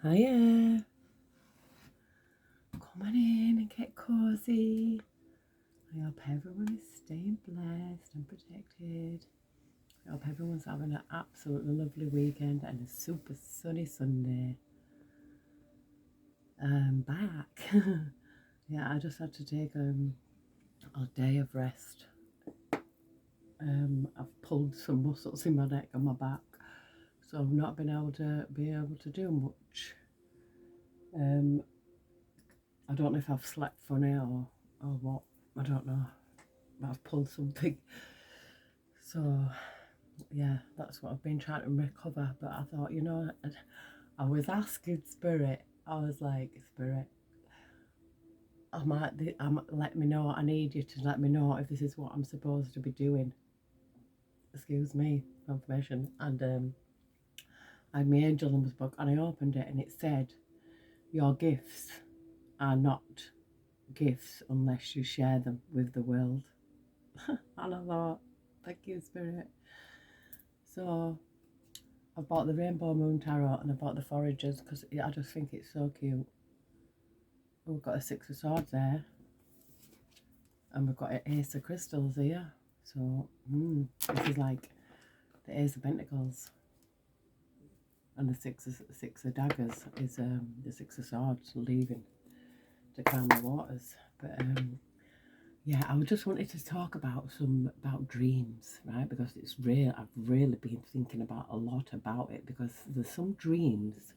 Hiya, come on in and get cozy. I hope everyone is staying blessed and protected. I hope everyone's having an absolutely lovely weekend and a super sunny Sunday. Back. Yeah, I just had to take a day of rest. I've pulled some muscles in my neck and my back, so I've not been able to do much. I don't know if I've slept funny or what. I don't know. But I've pulled something. So yeah, that's what I've been trying to recover. But I thought, I was asking Spirit. I was like, Spirit, let me know. I need you to let me know if this is what I'm supposed to be doing. Excuse me, confirmation. And I had my angel numbers book, and I opened it, and it said, "Your gifts are not gifts unless you share them with the world." And I thought, thank you, Spirit. So I bought the Rainbow Moon Tarot and I bought the Foragers because I just think it's so cute. We've got a Six of Swords there, and we've got an Ace of Crystals here. So this is like the Ace of Pentacles, and the Six of Daggers is the Six of Swords leaving to calm the waters. But yeah, I just wanted to talk about dreams, right? Because it's real. I've really been thinking about a lot about it because there's some dreams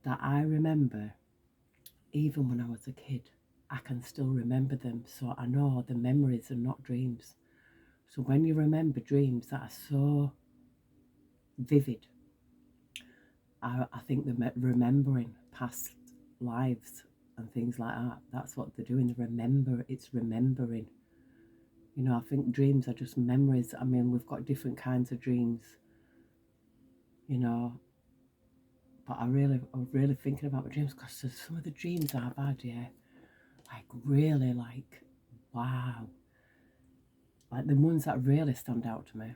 that I remember even when I was a kid. I can still remember them, so I know the memories are not dreams. So when you remember dreams that are so vivid, I think they're remembering past lives and things like that. That's what they're doing. It's remembering. I think dreams are just memories. I mean, we've got different kinds of dreams, but I'm really thinking about my dreams because some of the dreams I've had, yeah, like really like, wow. Like the ones that really stand out to me.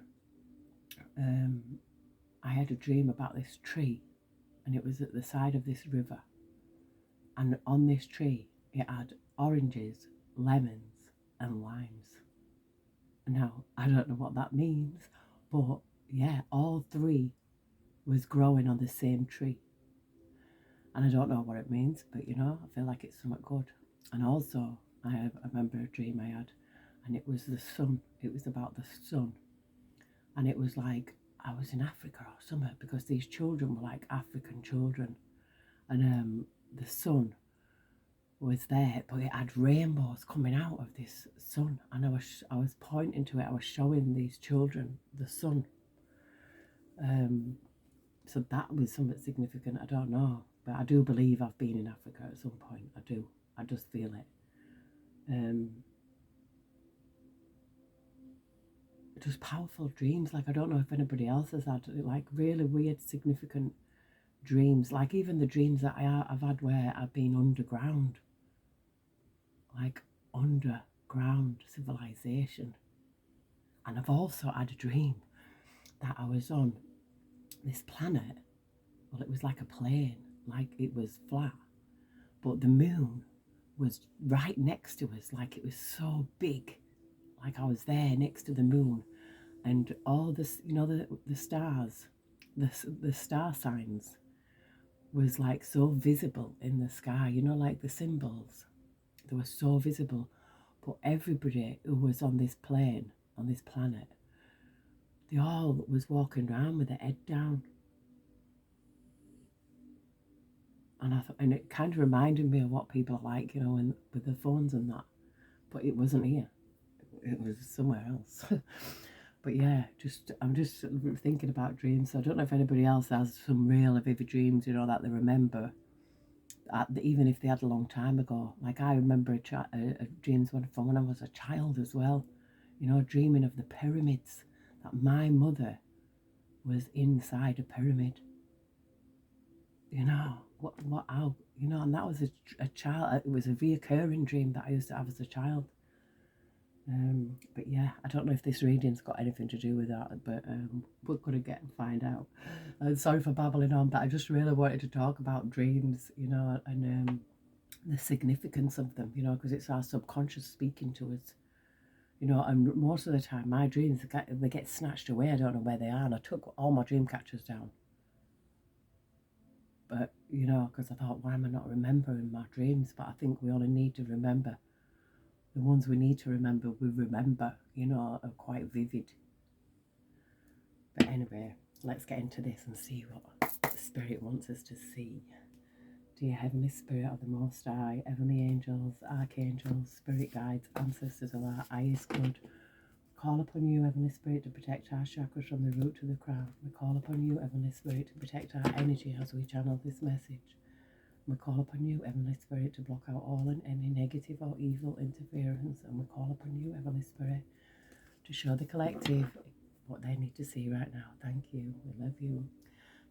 I had a dream about this tree, and it was at the side of this river. And on this tree, it had oranges, lemons, and limes. Now, I don't know what that means, but yeah, all three was growing on the same tree. And I don't know what it means, but I feel like it's something good. And also, I remember a dream I had, and it was the sun. It was about the sun. And it was like I was in Africa or somewhere because these children were like African children. And the sun was there, but it had rainbows coming out of this sun. And I was pointing to it. I was showing these children the sun. So that was something significant. I don't know, but I do believe I've been in Africa at some point. I do. I just feel it. Just powerful dreams. Like I don't know if anybody else has had like really weird, significant dreams. Like even the dreams that I've had where I've been underground, like underground civilization. And I've also had a dream that I was on this planet. Well, it was like a plane, like it was flat, but the moon was right next to us, like it was so big, like I was there next to the moon, and all this, the stars, the star signs was like so visible in the sky, like the symbols, they were so visible. But everybody who was on this plane, on this planet, they all was walking around with their head down. And it kind of reminded me of what people are like, with their phones and that. But it wasn't here. It was somewhere else. But yeah, I'm just thinking about dreams. So I don't know if anybody else has some real vivid dreams, that they remember, even if they had a long time ago. Like I remember dreams from when I was a child as well. Dreaming of the pyramids, that my mother was inside a pyramid. How, and that was a child, it was a reoccurring dream that I used to have as a child. But yeah, I don't know if this reading's got anything to do with that, but we're going to get and find out. Sorry for babbling on, but I just really wanted to talk about dreams, you know, and the significance of them, you know, because it's our subconscious speaking to us, you know, and most of the time my dreams, they get snatched away. I don't know where they are, and I took all my dream catchers down. But, you know, because I thought, why am I not remembering my dreams? But I think we only need to remember the ones we need to remember, we remember, you know, are quite vivid. But anyway, let's get into this and see what the Spirit wants us to see. Dear Heavenly Spirit of the Most High, Heavenly Angels, Archangels, Spirit Guides, Ancestors of our highest good, call upon you, Heavenly Spirit, to protect our chakras from the root to the crown. We call upon you, Heavenly Spirit, to protect our energy as we channel this message. We call upon you, Heavenly Spirit, to block out all and any negative or evil interference. And we call upon you, Heavenly Spirit, to show the collective what they need to see right now. Thank you. We love you.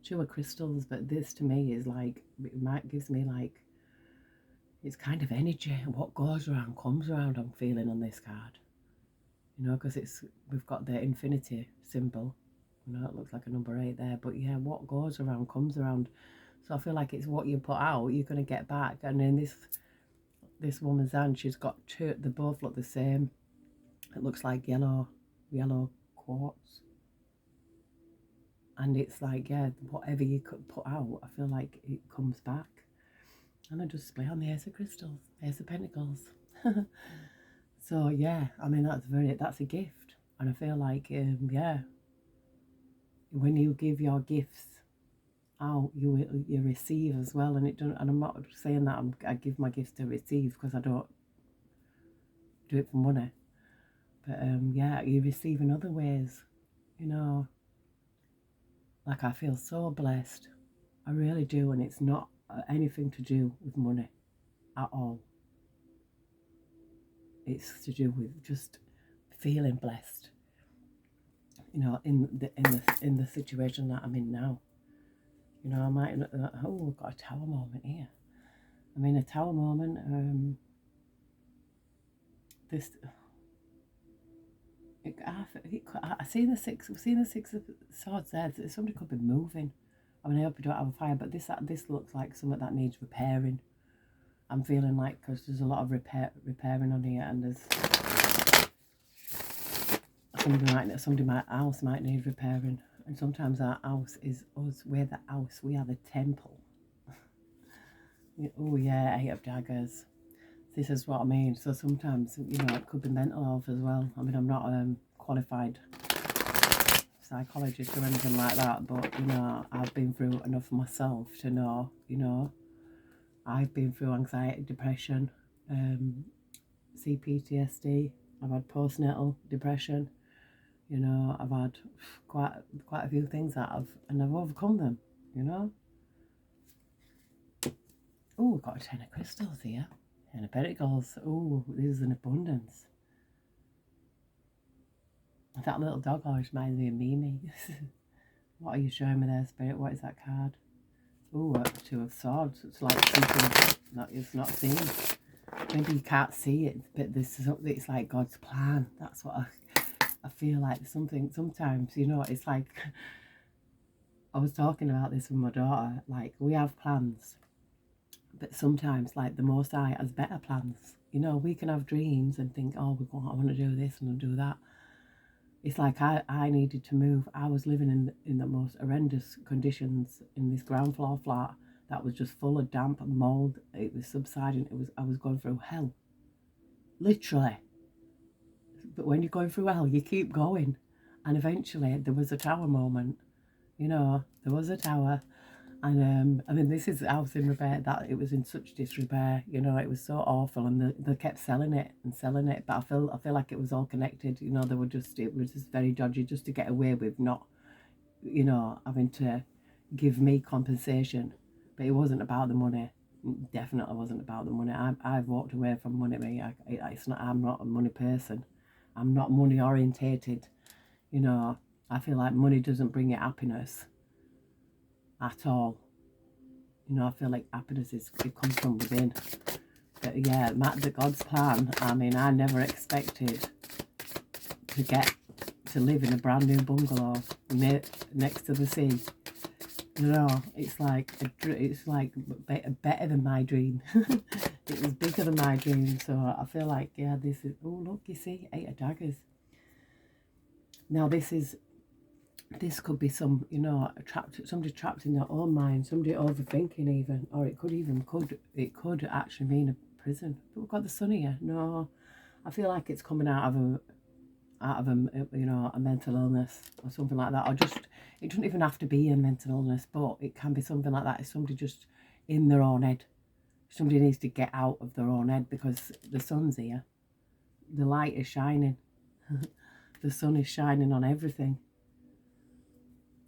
Two are crystals, but this to me is like, it gives me like, it's kind of energy. What goes around comes around, I'm feeling on this card. You know, because we've got the infinity symbol. You know, it looks like a number 8 there. But yeah, what goes around comes around. So I feel like it's what you put out, you're going to get back. And in this woman's hand, she's got two, they both look the same. It looks like yellow quartz. And it's like, yeah, whatever you could put out, I feel like it comes back. And I just play on the Ace of Crystals, Ace of Pentacles. So yeah, I mean, that's a gift. And I feel like, yeah, when you give your gifts out, you receive as well. And I'm not saying that I give my gifts to receive, because I don't do it for money. But yeah, you receive in other ways, you know. Like, I feel so blessed. I really do. And it's not anything to do with money at all. It's to do with just feeling blessed, you know, in the situation that I'm in now. You know, I might, we've got a tower moment here. I'm in a tower moment. I see the six. We've seen the 6 of swords there. Somebody could be moving. I mean, I hope you don't have a fire, but this looks like something that needs repairing. I'm feeling like, because there's a lot of repairing on here, and there's somebody house might need repairing. And sometimes our house is us. We're the house. We are the temple. Oh yeah, 8 of daggers. This is what I mean. So sometimes, you know, it could be mental health as well. I mean, I'm not qualified psychologist or anything like that, but, you know, I've been through enough myself to know, you know, I've been through anxiety, depression, CPTSD. I've had postnatal depression. You know, I've had quite a few things and I've overcome them, you know. Oh, we've got a 10 of crystals here. 10 of pentacles. Oh, this is an abundance. That little dog always reminds me of Mimi. What are you showing me there, Spirit? What is that card? Oh, 2 of swords. It's like something that is not seen. Maybe you can't see it, but it's like God's plan. That's what I feel like. Sometimes, you know, it's like, I was talking about this with my daughter, like, we have plans, but sometimes, like, the Most High has better plans. You know, we can have dreams and think, oh, I want to do this and do that. It's like I needed to move. I was living in the most horrendous conditions in this ground floor flat that was just full of damp and mold. It was subsiding. I was going through hell, literally. But when you're going through hell, you keep going. And eventually there was a tower moment. You know, there was a tower. And I mean, this is a house in repair, that it was in such disrepair. You know, it was so awful, and they kept selling it. But I feel like it was all connected. You know, it was just very dodgy, just to get away with not, you know, having to give me compensation. But it wasn't about the money. Definitely wasn't about the money. I've walked away from money. I'm not a money person. I'm not money orientated. You know, I feel like money doesn't bring you happiness at all. You know, I feel like happiness it comes from within. But yeah, the God's plan, I mean, I never expected to get to live in a brand new bungalow next to the sea. You know, it's like better than my dream. It was bigger than my dream, so I feel like, yeah, this is, oh look, you see, 8 of daggers. Now this could be some, you know, somebody trapped in their own mind, somebody overthinking even, or it could actually mean a prison. But we've got the sun here. No, I feel like it's coming out of a you know, a mental illness or something like that, or just, it doesn't even have to be a mental illness, but it can be something like that. It's somebody just in their own head. Somebody needs to get out of their own head, because the sun's here, the light is shining. The sun is shining on everything.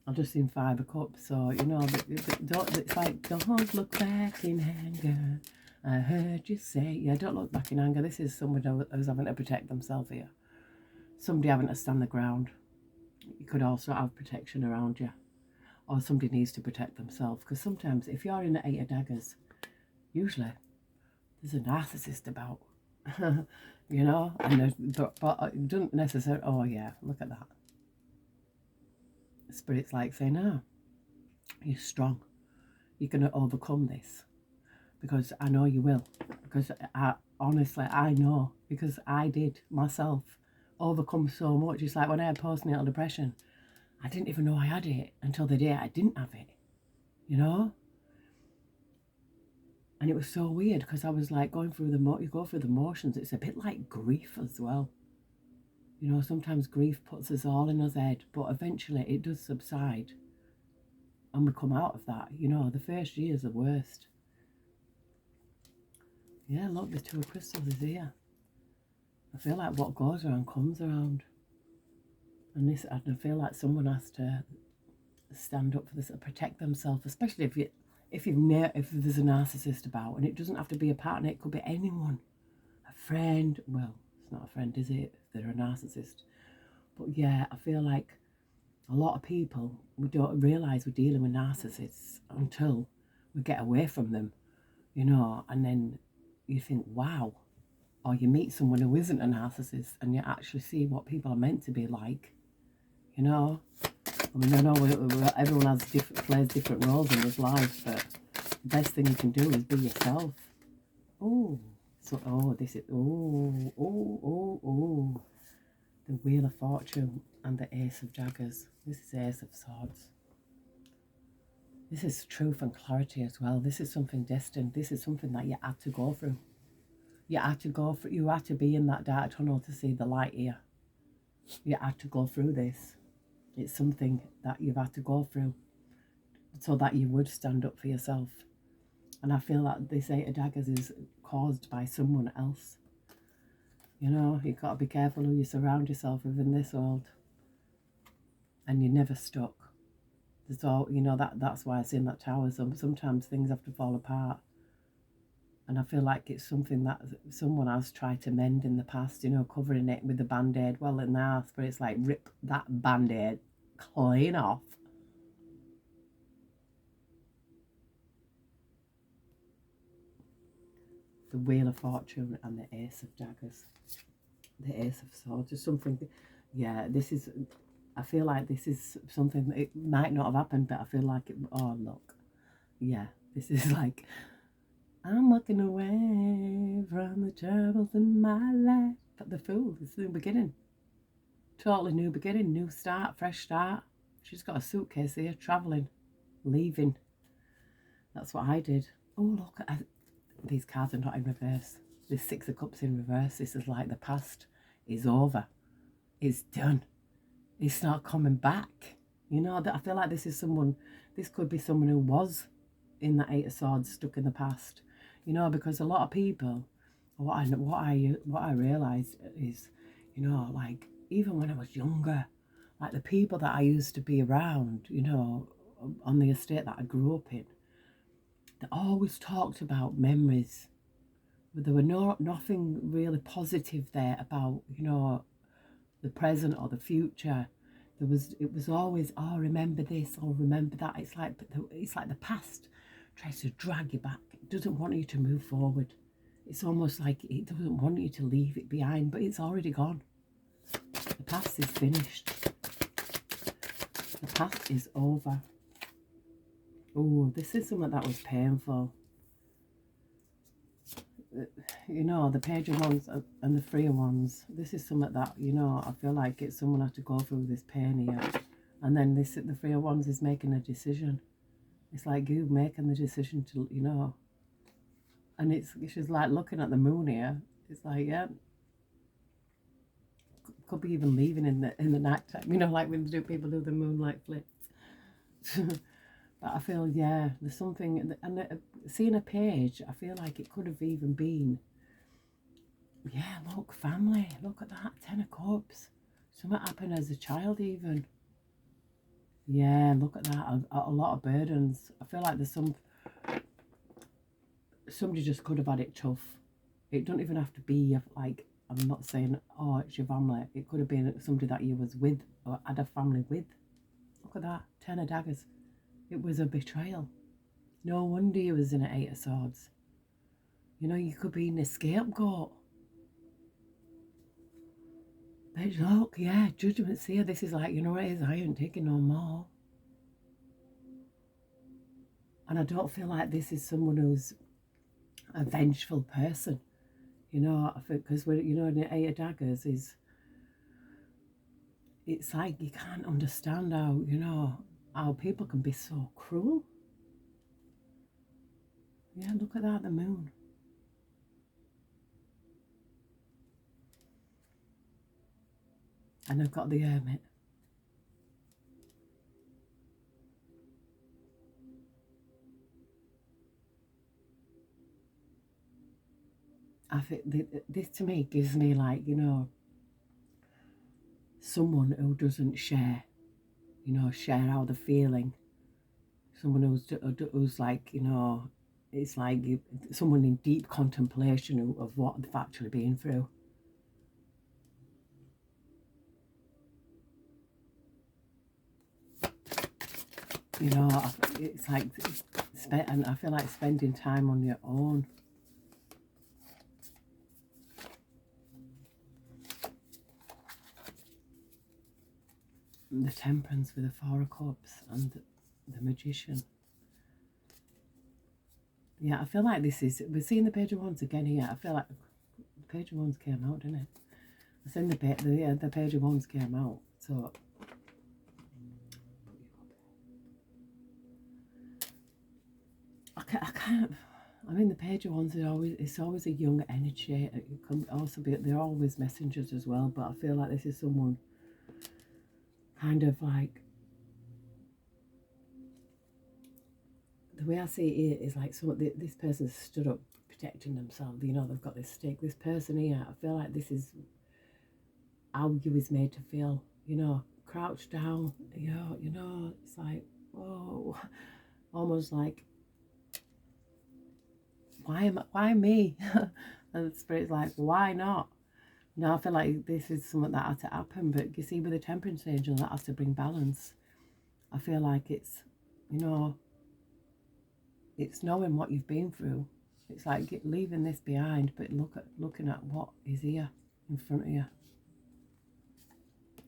I've just seen 5 of Cups, so, you know, it's like, don't look back in anger. I heard you say, yeah, don't look back in anger. This is somebody who's having to protect themselves here. Somebody having to stand the ground. You could also have protection around you, or somebody needs to protect themselves, because sometimes if you're in the 8 of daggers, usually there's a narcissist about. You know, and but it doesn't necessarily, oh yeah, look at that. The Spirit's like saying, no, you're strong, you're going to overcome this, because I know you will, because honestly I know, because I did myself overcome so much. It's like when I had postnatal depression, I didn't even know I had it until the day I didn't have it, you know. And it was so weird, because I was like going through you go through the motions. It's a bit like grief as well. You know, sometimes grief puts us all in our head, but eventually it does subside and we come out of that. You know, the first year is the worst. Yeah, look, the 2 of Crystals is here. I feel like what goes around comes around. And I feel like someone has to stand up for this and protect themselves, especially if there's a narcissist about, and it doesn't have to be a partner, it could be anyone, a friend. Well, it's not a friend, is it, if they're a narcissist? But yeah, I feel like a lot of people, we don't realise we're dealing with narcissists until we get away from them, you know, and then you think, wow, or you meet someone who isn't a narcissist and you actually see what people are meant to be like, you know. I mean, I know everyone plays different roles in this life, but the best thing you can do is be yourself. Oh, so, this is, the Wheel of Fortune and the Ace of Daggers. This is Ace of Swords. This is truth and clarity as well. This is something destined. This is something that you had to go through. You had to be in that dark tunnel to see the light here. You had to go through this. It's something that you've had to go through so that you would stand up for yourself. And I feel that this 8 of Daggers is caused by someone else. You know, you've got to be careful who you surround yourself with in this world. And you're never stuck. So, you know, that's why it's in that tower. Sometimes things have to fall apart. And I feel like it's something that someone has tried to mend in the past, you know, covering it with a band-aid. Well, in the house, but it's like rip that band-aid clean off. The Wheel of Fortune and the Ace of Daggers. The Ace of Swords is something, yeah, this is, I feel like this is something that it might not have happened, but I feel like it, oh, look. Yeah, this is like, I'm walking away from the troubles in my life. But the Fool, it's a new beginning. Totally new beginning, new start, fresh start. She's got a suitcase here, travelling, leaving. That's what I did. Oh, look, these cards are not in reverse. This 6 of Cups in reverse. This is like the past is over. It's done. It's not coming back. You know, I feel like this could be someone who was in that 8 of Swords, stuck in the past. You know, because a lot of people, what I realise is, you know, like, even when I was younger, like the people that I used to be around, you know, on the estate that I grew up in, they always talked about memories. But there were nothing really positive there about, you know, the present or the future. It was always, oh, remember this or remember that. It's like the past tries to drag you back. It doesn't want you to move forward. It's almost like it doesn't want you to leave it behind, but it's already gone. The past is finished. The past is over. Oh, this is something that was painful. You know, the Page of Wands and the Three of Wands. This is something that, you know, I feel like it's someone has to go through this pain here. And then the Three of Wands is making a decision. It's like you making the decision to, you know. And she's like looking at the moon here. It's like, yeah, could be even leaving in the night time. You know, like when people do the moonlight flips. But I feel, yeah, there's something, and seeing a page, I feel like it could have even been, yeah, look, family, look at that, 10 of Cups. Something happened as a child even. Yeah, look at that, a lot of burdens. I feel like there's somebody just could have had it tough. It don't even have to be like, I'm not saying, oh, it's your family. It could have been somebody that you was with or had a family with. Look at that, 10 of Daggers. It was a betrayal. No wonder you was in an 8 of Swords. You know, you could be in a scapegoat. But look, yeah, Judgment's here. This is like, you know what it is? I ain't taking no more. And I don't feel like this is someone who's a vengeful person. You know, I think because we're, you know, in the 8 of Daggers it's like you can't understand how, you know, how people can be so cruel. Yeah, look at that, the moon. And I've got the Hermit. I think this to me gives me like, you know, someone who doesn't share, you know, share how they're feeling. Someone who's like, you know, it's like someone in deep contemplation of what they've actually been through. You know, it's like, and I feel like spending time on your own. The Temperance with the Four of Cups and the Magician. Yeah, I feel like this is, we're seeing the Page of Wands again here. I feel like the Page of Wands came out, didn't it? I seen the Page of Wands came out, so I can't. I mean, the Page of Wands it's always a young energy. It can also be, they're always messengers as well. But I feel like this is someone kind of like, the way I see it here is like this person stood up protecting themselves. You know, they've got this stick. This person here, I feel like this is how you is made to feel. You know, crouched down. You know, it's like, whoa, almost like, why me? And the spirit's like, why not? No, I feel like this is something that had to happen, but you see, with the Temperance Angel, that has to bring balance. I feel like it's, you know, it's knowing what you've been through. It's like leaving this behind, but looking at what is here in front of you.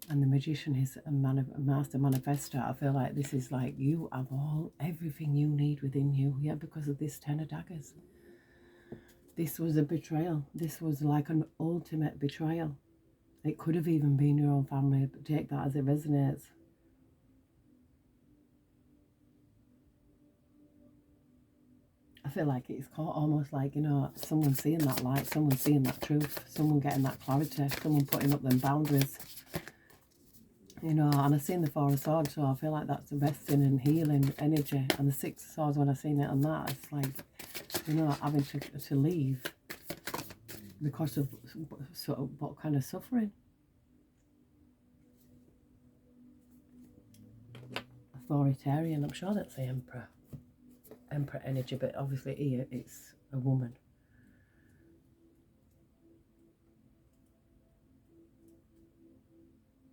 And the Magician is a master manifestor. I feel like this is like you have everything you need within you, yeah, because of this 10 of Daggers. This was a betrayal. This was like an ultimate betrayal. It could have even been your own family, but take that as it resonates. I feel like it's almost like, you know, someone seeing that light, someone seeing that truth, someone getting that clarity, someone putting up them boundaries. You know, and I've seen the Four of Swords, so I feel like that's resting and healing energy. And the Six of Swords, when I've seen it on that, it's like, you know, having to leave because of sort of what kind of suffering. Authoritarian, I'm sure that's the Emperor energy, but obviously here it's a woman.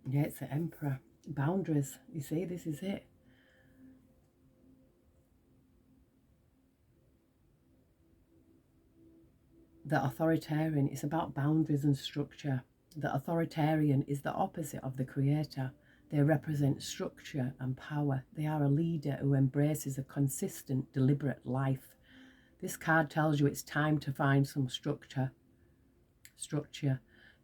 Yeah, it's the Emperor. Boundaries, you see, this is it. The authoritarian, it's about boundaries and structure. The authoritarian is the opposite of the creator. They represent structure and power. They are a leader who embraces a consistent, deliberate life. This card tells you it's time to find some structure.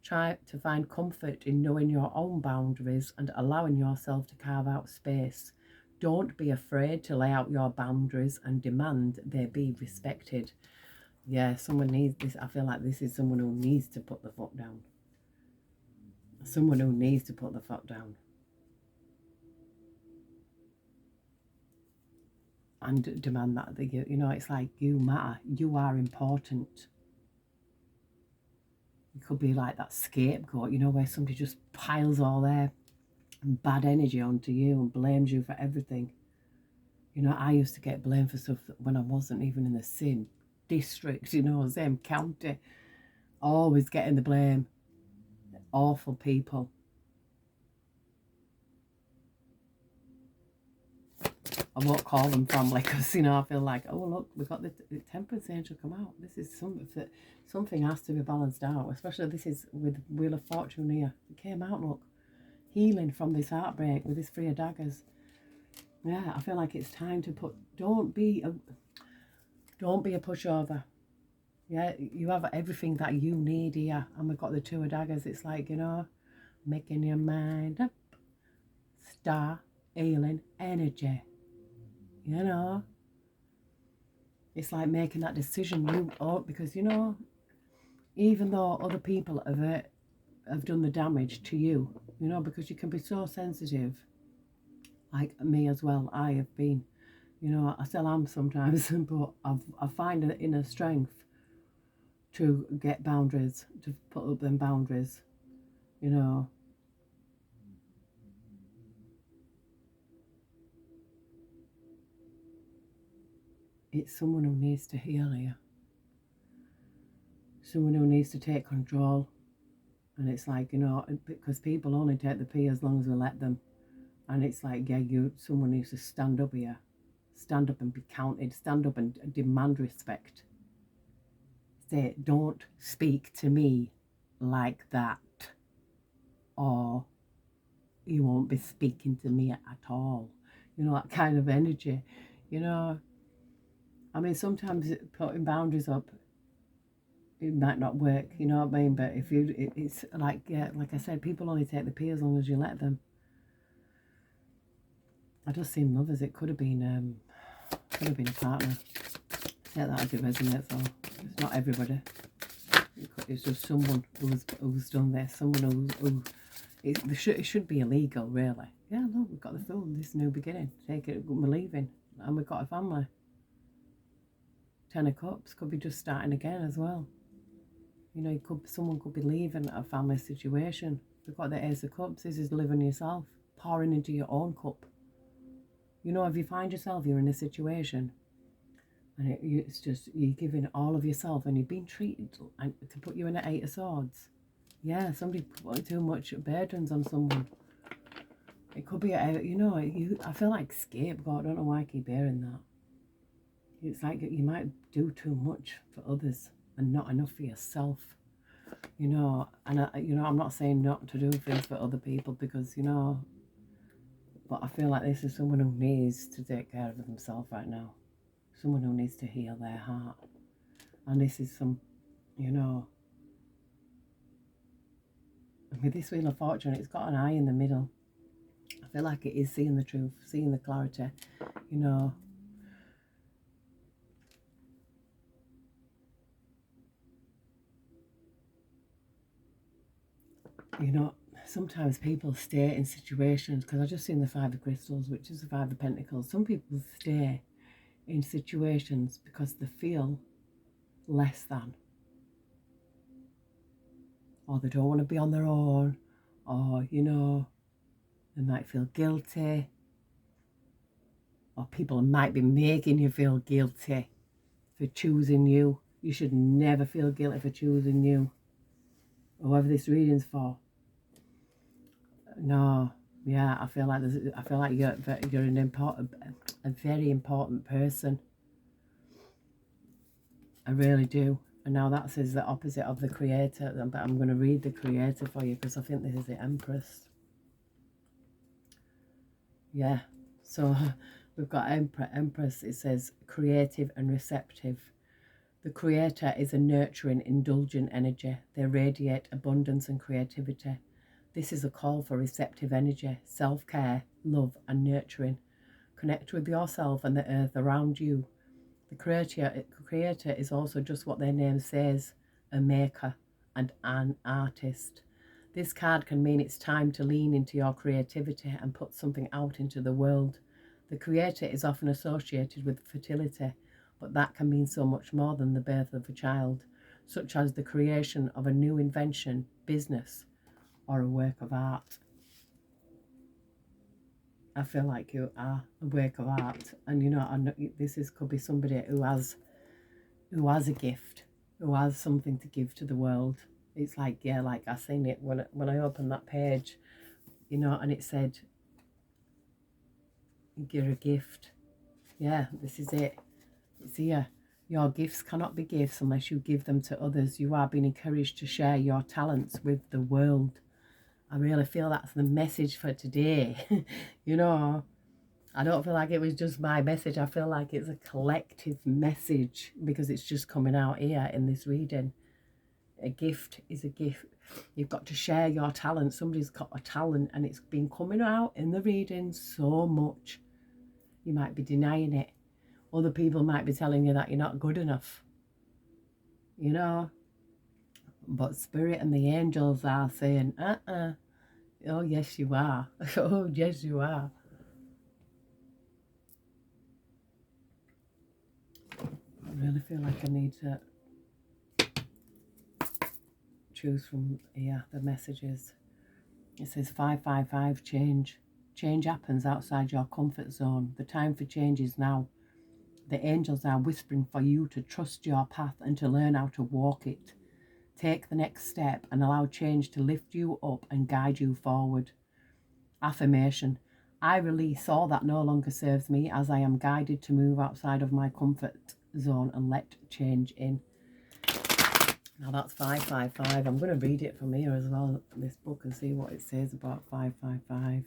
Try to find comfort in knowing your own boundaries and allowing yourself to carve out space. Don't be afraid to lay out your boundaries and demand they be respected. Yeah, someone needs this. I feel like this is someone who needs to put the foot down. Someone who needs to put the foot down. And demand that you know, it's like you matter. You are important. It could be like that scapegoat, you know, where somebody just piles all their bad energy onto you and blames you for everything. You know, I used to get blamed for stuff when I wasn't even in the same district, you know, same county. Always getting the blame. Awful people. I won't call them family because, you know, I feel like, oh, look, we've got the temperance angel come out. This is something has to be balanced out, especially this is with Wheel of Fortune here. It came out, look, healing from this heartbreak with this Three of Daggers. Yeah, I feel like it's time to don't be a pushover. Yeah, you have everything that you need here. And we've got the Two of Daggers. It's like, you know, making your mind up. Star, healing, energy. You know, it's like making that decision because, you know, even though other people have done the damage to you, you know, because you can be so sensitive, like me as well. I have been, you know, I still am sometimes, but I find an inner strength to get boundaries, to put up them boundaries, you know. It's someone who needs to heal here. Someone who needs to take control. And it's like, you know, because people only take the pee as long as we let them. And it's like, yeah, someone needs to stand up here. Stand up and be counted. Stand up and demand respect. Say, don't speak to me like that. Or you won't be speaking to me at all. You know, that kind of energy. You know, I mean, sometimes putting boundaries up, it might not work, you know what I mean? But if it's like, yeah, like I said, people only take the pee as long as you let them. I just seen lovers. It could have been a partner. Yeah, that would resonate. So it's not everybody. It's just someone who's done this. Someone who it should be illegal, really. Yeah, look, we've got the Fool. This is a new beginning. Take it, we're leaving, and we've got a family. 10 of Cups could be just starting again as well. You know, someone could be leaving a family situation. We've got the Ace of Cups. This is living yourself, pouring into your own cup. You know, if you find yourself, you're in a situation, and it's just, you're giving all of yourself, and you're being treated to put you in an 8 of Swords. Yeah, somebody put too much burdens on someone. It could be, you know, I feel like scapegoat. I don't know why I keep hearing that. It's like you might do too much for others and not enough for yourself, you know. And you know, I'm not saying not to do things for other people, because, you know, but I feel like this is someone who needs to take care of themselves right now. Someone who needs to heal their heart. And this is some, you know, with this Wheel of Fortune, it's got an eye in the middle. I feel like it is seeing the truth, seeing the clarity, you know. You know, sometimes people stay in situations, because I've just seen the Five of Crystals, which is the Five of Pentacles. Some people stay in situations because they feel less than, or they don't want to be on their own, or, you know, they might feel guilty, or people might be making you feel guilty for choosing you. You should never feel guilty for choosing you, whoever this reading's for. No, yeah, I feel like you're a very important person. I really do. And now that says the opposite of the Creator. But I'm going to read the Creator for you because I think this is the Empress. Yeah. So we've got Empress. It says creative and receptive. The Creator is a nurturing, indulgent energy. They radiate abundance and creativity. This is a call for receptive energy, self-care, love and nurturing. Connect with yourself and the earth around you. The creator is also just what their name says, a maker and an artist. This card can mean it's time to lean into your creativity and put something out into the world. The Creator is often associated with fertility, but that can mean so much more than the birth of a child, such as the creation of a new invention, business, or a work of art. I feel like you are a work of art, and you know, could be somebody who has a gift, who has something to give to the world. It's like, yeah, like I seen it when I opened that page, you know, and it said, "You're a gift." Yeah, this is it. It's here. Your gifts cannot be gifts unless you give them to others. You are being encouraged to share your talents with the world. I really feel that's the message for today. You know, I don't feel like it was just my message. I feel like it's a collective message because it's just coming out here in this reading. A gift is a gift. You've got to share your talent. Somebody's got a talent and it's been coming out in the reading so much. You might be denying it. Other people might be telling you that you're not good enough. You know? But Spirit and the angels are saying, oh, yes, you are. Oh, yes, you are. I really feel like I need to choose from here the messages. It says 555 change. Change happens outside your comfort zone. The time for change is now. The angels are whispering for you to trust your path and to learn how to walk it. Take the next step and allow change to lift you up and guide you forward. Affirmation. I release all that no longer serves me as I am guided to move outside of my comfort zone and let change in. Now that's 555. I'm going to read it from here as well, this book, and see what it says about 555.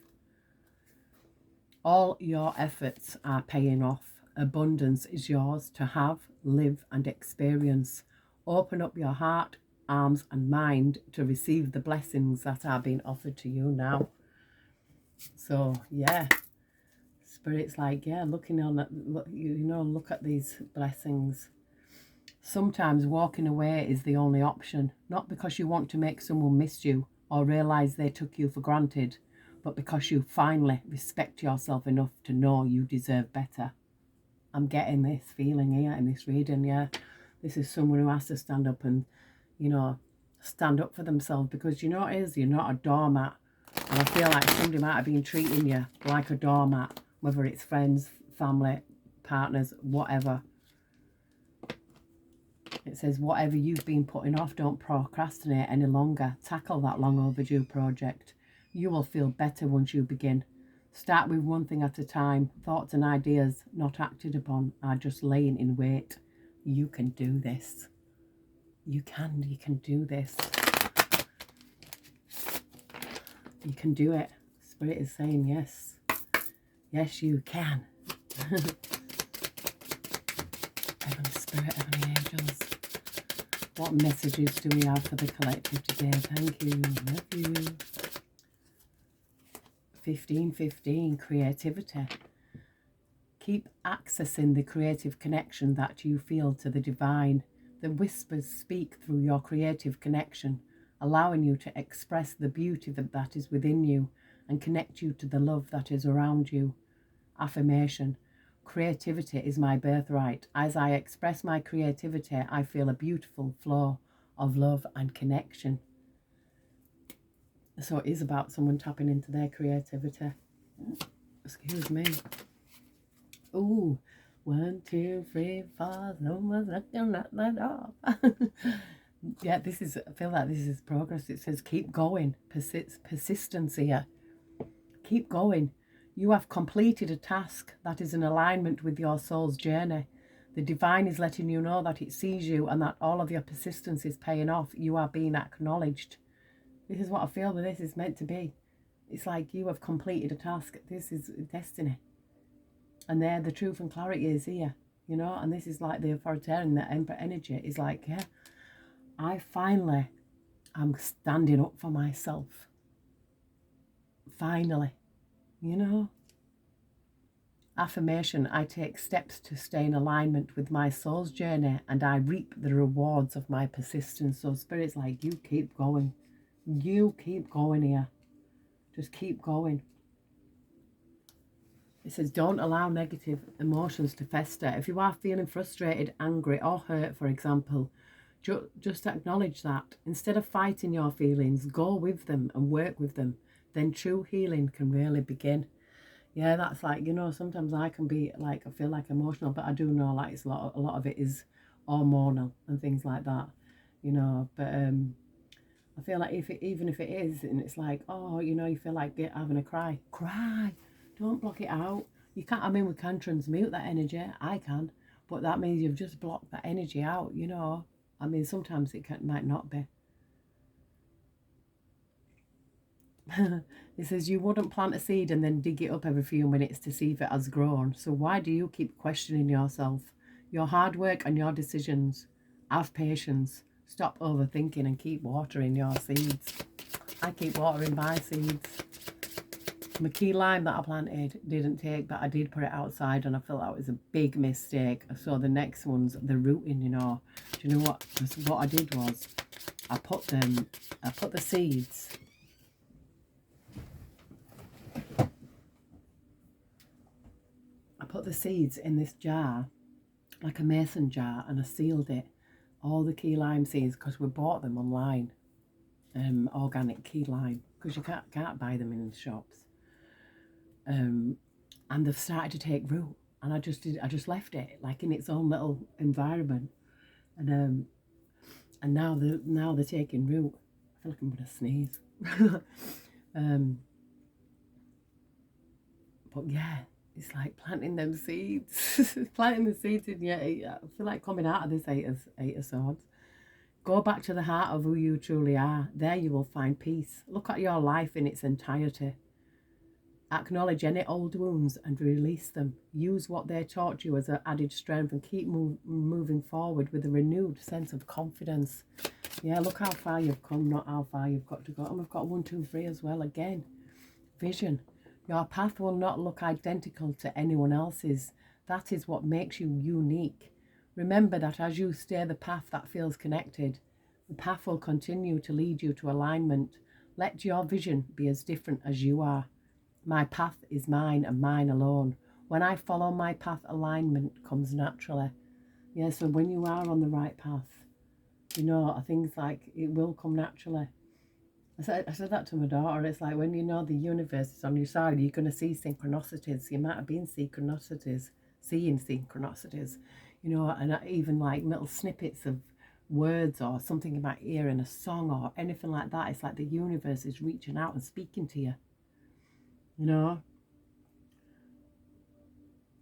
All your efforts are paying off. Abundance is yours to have, live and experience. Open up your heart, arms and mind to receive the blessings that are being offered to you now. So, yeah. Spirit's like, yeah, looking on at, look at these blessings. Sometimes walking away is the only option, not because you want to make someone miss you or realise they took you for granted, but because you finally respect yourself enough to know you deserve better. I'm getting this feeling here in this reading, yeah. This is someone who has to stand up and, you know, stand up for themselves because you know what it is, you're not a doormat. And I feel like somebody might have been treating you like a doormat, whether it's friends, family, partners, whatever. It says, whatever you've been putting off, don't procrastinate any longer. Tackle that long overdue project. You will feel better once you begin. Start with one thing at a time. Thoughts and ideas not acted upon are just laying in wait. You can do this. You can do this. You can do it. Spirit is saying yes. Yes, you can. Heavenly Spirit, Heavenly Angels. What messages do we have for the collective today? Thank you. Love you. 1515, creativity. Keep accessing the creative connection that you feel to the divine. The whispers speak through your creative connection, allowing you to express the beauty that is within you and connect you to the love that is around you. Affirmation. Creativity is my birthright. As I express my creativity, I feel a beautiful flow of love and connection. So it is about someone tapping into their creativity. Excuse me. Ooh, 1, 2, 3, 4. Someone's looking at the door. Yeah, I feel like this is progress. It says keep going. Persistence here. Keep going. You have completed a task that is in alignment with your soul's journey. The divine is letting you know that it sees you and that all of your persistence is paying off. You are being acknowledged. This is what I feel that this is meant to be. It's like you have completed a task. This is destiny. And there, the truth and clarity is here, you know. And this is like the authoritarian, the emperor energy is like, yeah, I finally am standing up for myself. Finally, you know. Affirmation, I take steps to stay in alignment with my soul's journey and I reap the rewards of my persistence. So Spirit's like, you keep going. You keep going here. Just keep going. It says, don't allow negative emotions to fester. If you are feeling frustrated, angry or hurt, for example, just acknowledge that. Instead of fighting your feelings, go with them and work with them. Then true healing can really begin. Yeah, that's like, you know, sometimes I can be like, I feel like emotional, but I do know like it's a lot of it is hormonal and things like that, you know. But I feel like even if it is, and it's like, oh, you know, you feel like having a cry, don't block it out. You can't. I mean, we can transmute that energy. I can, but that means you've just blocked that energy out. You know. I mean, sometimes might not be. It says you wouldn't plant a seed and then dig it up every few minutes to see if it has grown. So why do you keep questioning yourself, your hard work and your decisions? Have patience. Stop overthinking and keep watering your seeds. I keep watering my seeds. My key lime that I planted didn't take, but I did put it outside and I felt that was a big mistake. So the next one's the rooting, you know. Do you know what? What I did was I put the seeds. I put the seeds in this jar, like a mason jar, and I sealed it. All the key lime seeds, because we bought them online, organic key lime, because you can't buy them in the shops. And they've started to take root, and I just left it like in its own little environment, and now they're taking root. I feel like I'm gonna sneeze. But yeah. It's like planting them seeds, planting the seeds in you. I feel like coming out of this Eight of Swords. Go back to the heart of who you truly are. There you will find peace. Look at your life in its entirety. Acknowledge any old wounds and release them. Use what they taught you as an added strength and keep moving forward with a renewed sense of confidence. Yeah, look how far you've come, not how far you've got to go. And we've got 1, 2, 3 as well again. Vision. Your path will not look identical to anyone else's. That is what makes you unique. Remember that as you steer the path that feels connected, the path will continue to lead you to alignment. Let your vision be as different as you are. My path is mine and mine alone. When I follow my path, alignment comes naturally. Yeah, so when you are on the right path, you know, things like it will come naturally. I said that to my daughter. It's like when you know the universe is on your side, you're going to see synchronicities. You might have been seeing synchronicities, you know, and even like little snippets of words or something you might hear in a song or anything like that. It's like the universe is reaching out and speaking to you, you know.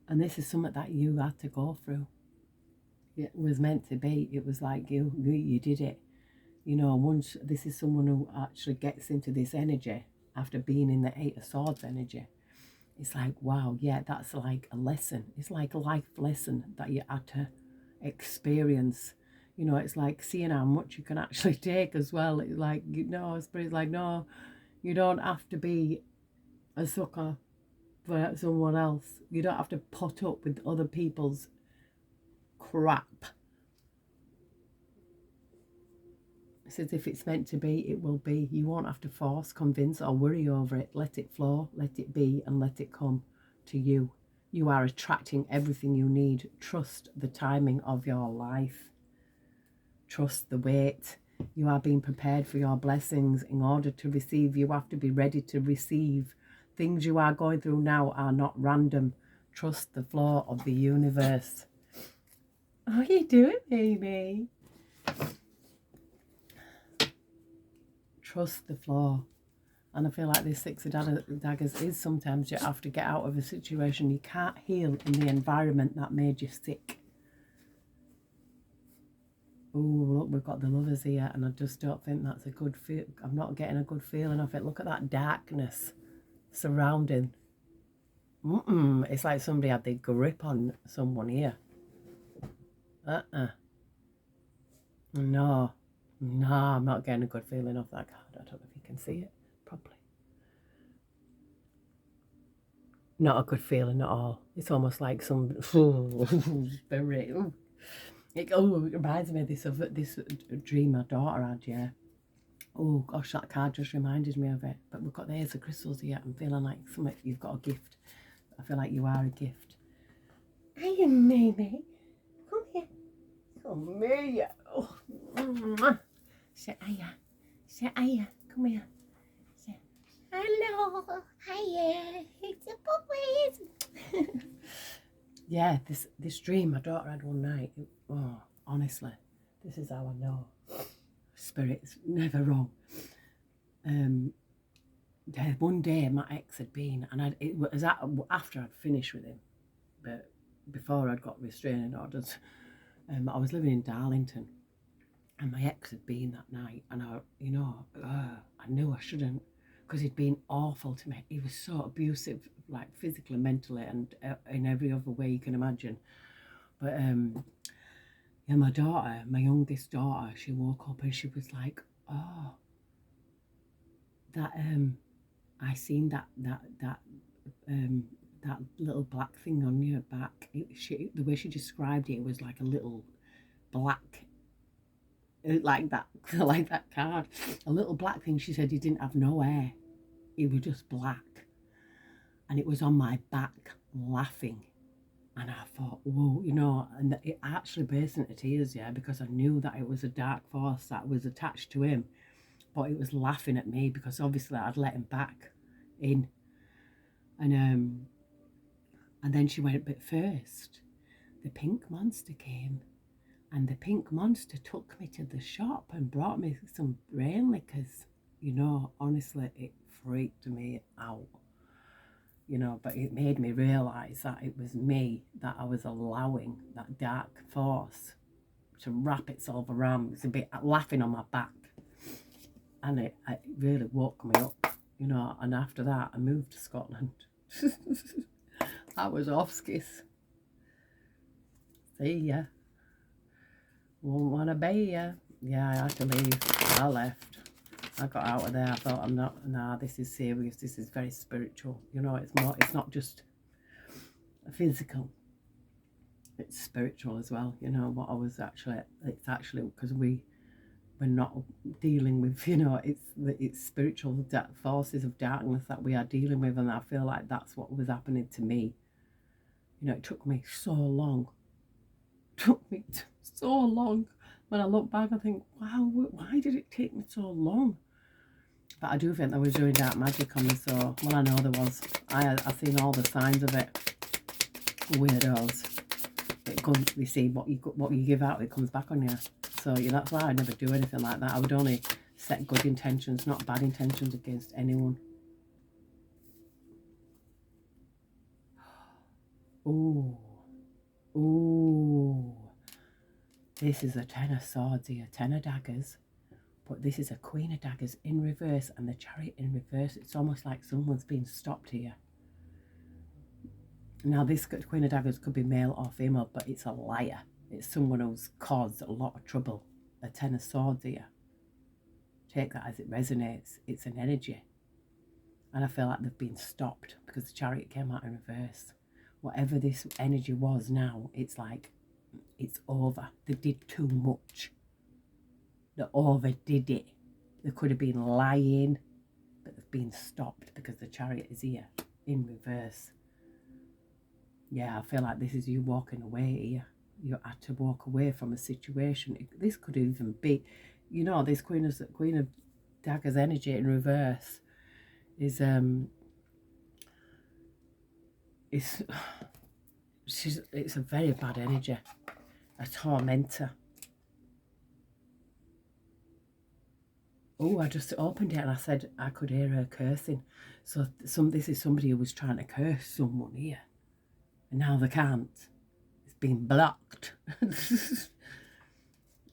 And this is something that you had to go through. It was meant to be. It was like you did it. You know, once this is someone who actually gets into this energy after being in the Eight of Swords energy, it's like, wow, yeah, that's like a lesson. It's like a life lesson that you had to experience. You know, it's like seeing how much you can actually take as well. It's like, you know, it's like, no, you don't have to be a sucker for someone else. You don't have to put up with other people's crap. It says if it's meant to be, it will be. You won't have to force, convince or worry over it. Let it flow, let it be and let it come to you. You are attracting everything you need. Trust the timing of your life. Trust the wait. You are being prepared for your blessings. In order to receive, you have to be ready to receive. Things you are going through now are not random. Trust the flow of the universe. What are you doing, baby? Trust the flow. And I feel like this Six of Daggers is sometimes you have to get out of a situation. You can't heal in the environment that made you sick. Oh, look, we've got the Lovers here, and I just don't think that's a good feel. I'm not getting a good feeling of it. Look at that darkness surrounding. It's like somebody had their grip on someone here. No, I'm not getting a good feeling of that card. I don't know if you can see it properly. Not a good feeling at all. It's almost like some spirit. It reminds me of this dream my daughter had, yeah. Oh gosh, that card just reminded me of it. But we've got the Ace of Crystals here. I'm feeling like something, you've got a gift. I feel like you are a gift. Hiya, Mimi. Come here. Come here. Oh. Say hiya. Say hiya. Come here. Say hello. Hiya. It's a puppy. Yeah, this dream my daughter had one night. Honestly, this is how I know. Spirit's never wrong. One day my ex had been, and it was after I'd finished with him, but before I'd got restraining orders. I was living in Darlington, and my ex had been that night, and I knew I shouldn't, because he'd been awful to me. He was so abusive, like physically, mentally, and in every other way you can imagine. But yeah, my daughter, my youngest daughter, she woke up and she was like, "Oh, that I seen that little black thing on your back." The way she described it, it was like a little black, like that like that card, a little black thing. She said he didn't have no hair, he was just black, and it was on my back laughing. And I thought, whoa, and it actually burst into tears, yeah, because I knew that it was a dark force that was attached to him, but it was laughing at me because obviously I'd let him back in. And then she went, but first the pink monster came, and the pink monster took me to the shop and brought me some brain liquors. Honestly, it freaked me out. But it made me realise that it was me that I was allowing that dark force to wrap itself around. It's a bit laughing on my back, and it really woke me up, and after that I moved to Scotland. I was off skis. See ya. Won't wanna be ya. Yeah, I had to leave. I left. I got out of there. I thought, this is serious. This is very spiritual. It's not just physical. It's spiritual as well. What I was it's actually because we're not dealing with, it's spiritual forces of darkness that we are dealing with. And I feel like that's what was happening to me. It took me so long. When I look back, I think, wow, why did it take me so long? But I do think they were doing dark magic on me, so, well, I know there was. I seen all the signs of it. Weirdos. You see, what you give out, it comes back on you. So, that's why I never do anything like that. I would only set good intentions, not bad intentions against anyone. Ooh. This is a 10 of swords here, 10 of daggers. But this is a Queen of Daggers in reverse and the Chariot in reverse. It's almost like someone's been stopped here. Now, this Queen of Daggers could be male or female, but it's a liar. It's someone who's caused a lot of trouble. A 10 of Swords here. Take that as it resonates. It's an energy. And I feel like they've been stopped because the Chariot came out in reverse. Whatever this energy was now, it's like, it's over. They did too much. They overdid it. They could have been lying, but they've been stopped because the Chariot is here in reverse. Yeah, I feel like this is you walking away here. You had to walk away from a situation. This could even be, this Queen of Daggers energy in reverse is it's a very bad energy, a tormentor. Oh, I just opened it and I said I could hear her cursing. So this is somebody who was trying to curse someone here. And now they can't. It's been blocked.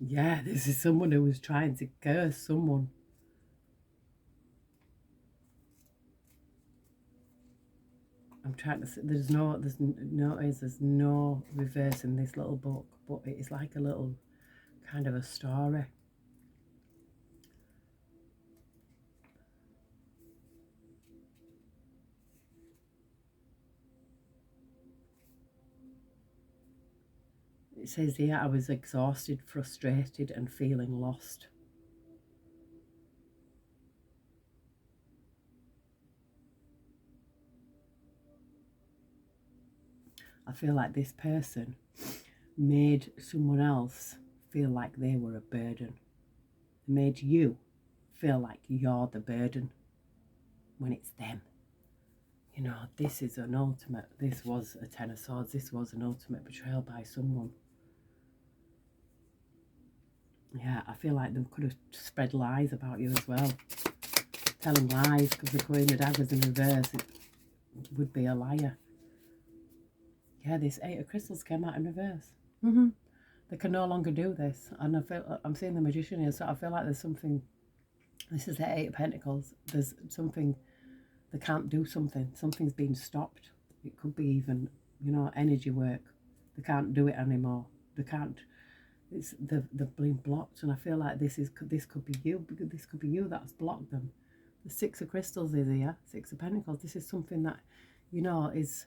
Yeah, this is someone who was trying to curse someone. I'm trying to say, there's no reverse in this little book, but it's like a little kind of a story. It says here, I was exhausted, frustrated, and feeling lost. I feel like this person made someone else feel like they were a burden. They made you feel like you're the burden when it's them. You know, this is an ultimate, this was a Ten of Swords, this was an ultimate betrayal by someone. Yeah, I feel like they could have spread lies about you as well. Telling lies, because the Queen of Daggers in reverse, it would be a liar. Yeah, this Eight of Crystals came out in reverse. They can no longer do this. And I'm seeing the Magician here, so I feel like there's something, this is the Eight of Pentacles, there's something, they can't do something. Something's been stopped. It could be even, you know, energy work. They can't do it anymore. They can't, they've been blocked, and I feel like this could be you, because this could be you that's blocked them. The Six of Crystals is here, Six of Pentacles. This is something that, you know, is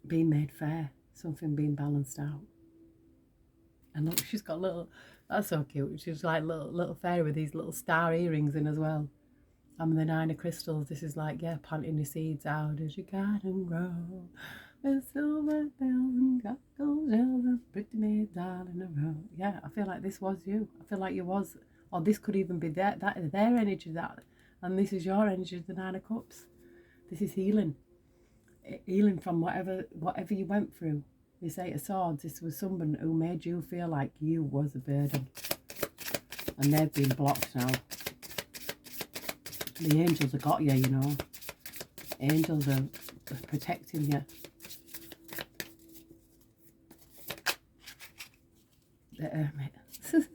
being made fair, something being balanced out. And look, she's got little, that's so cute. She's like little fairy with these little star earrings in as well. And the Nine of Crystals, this is like, yeah, planting your seeds out as your garden grow. With silver bells and cockle shells and pretty maids all in a row. Yeah, I feel like this was you. I feel like you was, or this could even be their energy, and this is your energy, the Nine of Cups. This is healing. Healing from whatever you went through. This Eight of Swords, this was someone who made you feel like you was a burden. And they've been blocked now. The angels have got you, you know. Angels are protecting you. The Hermit.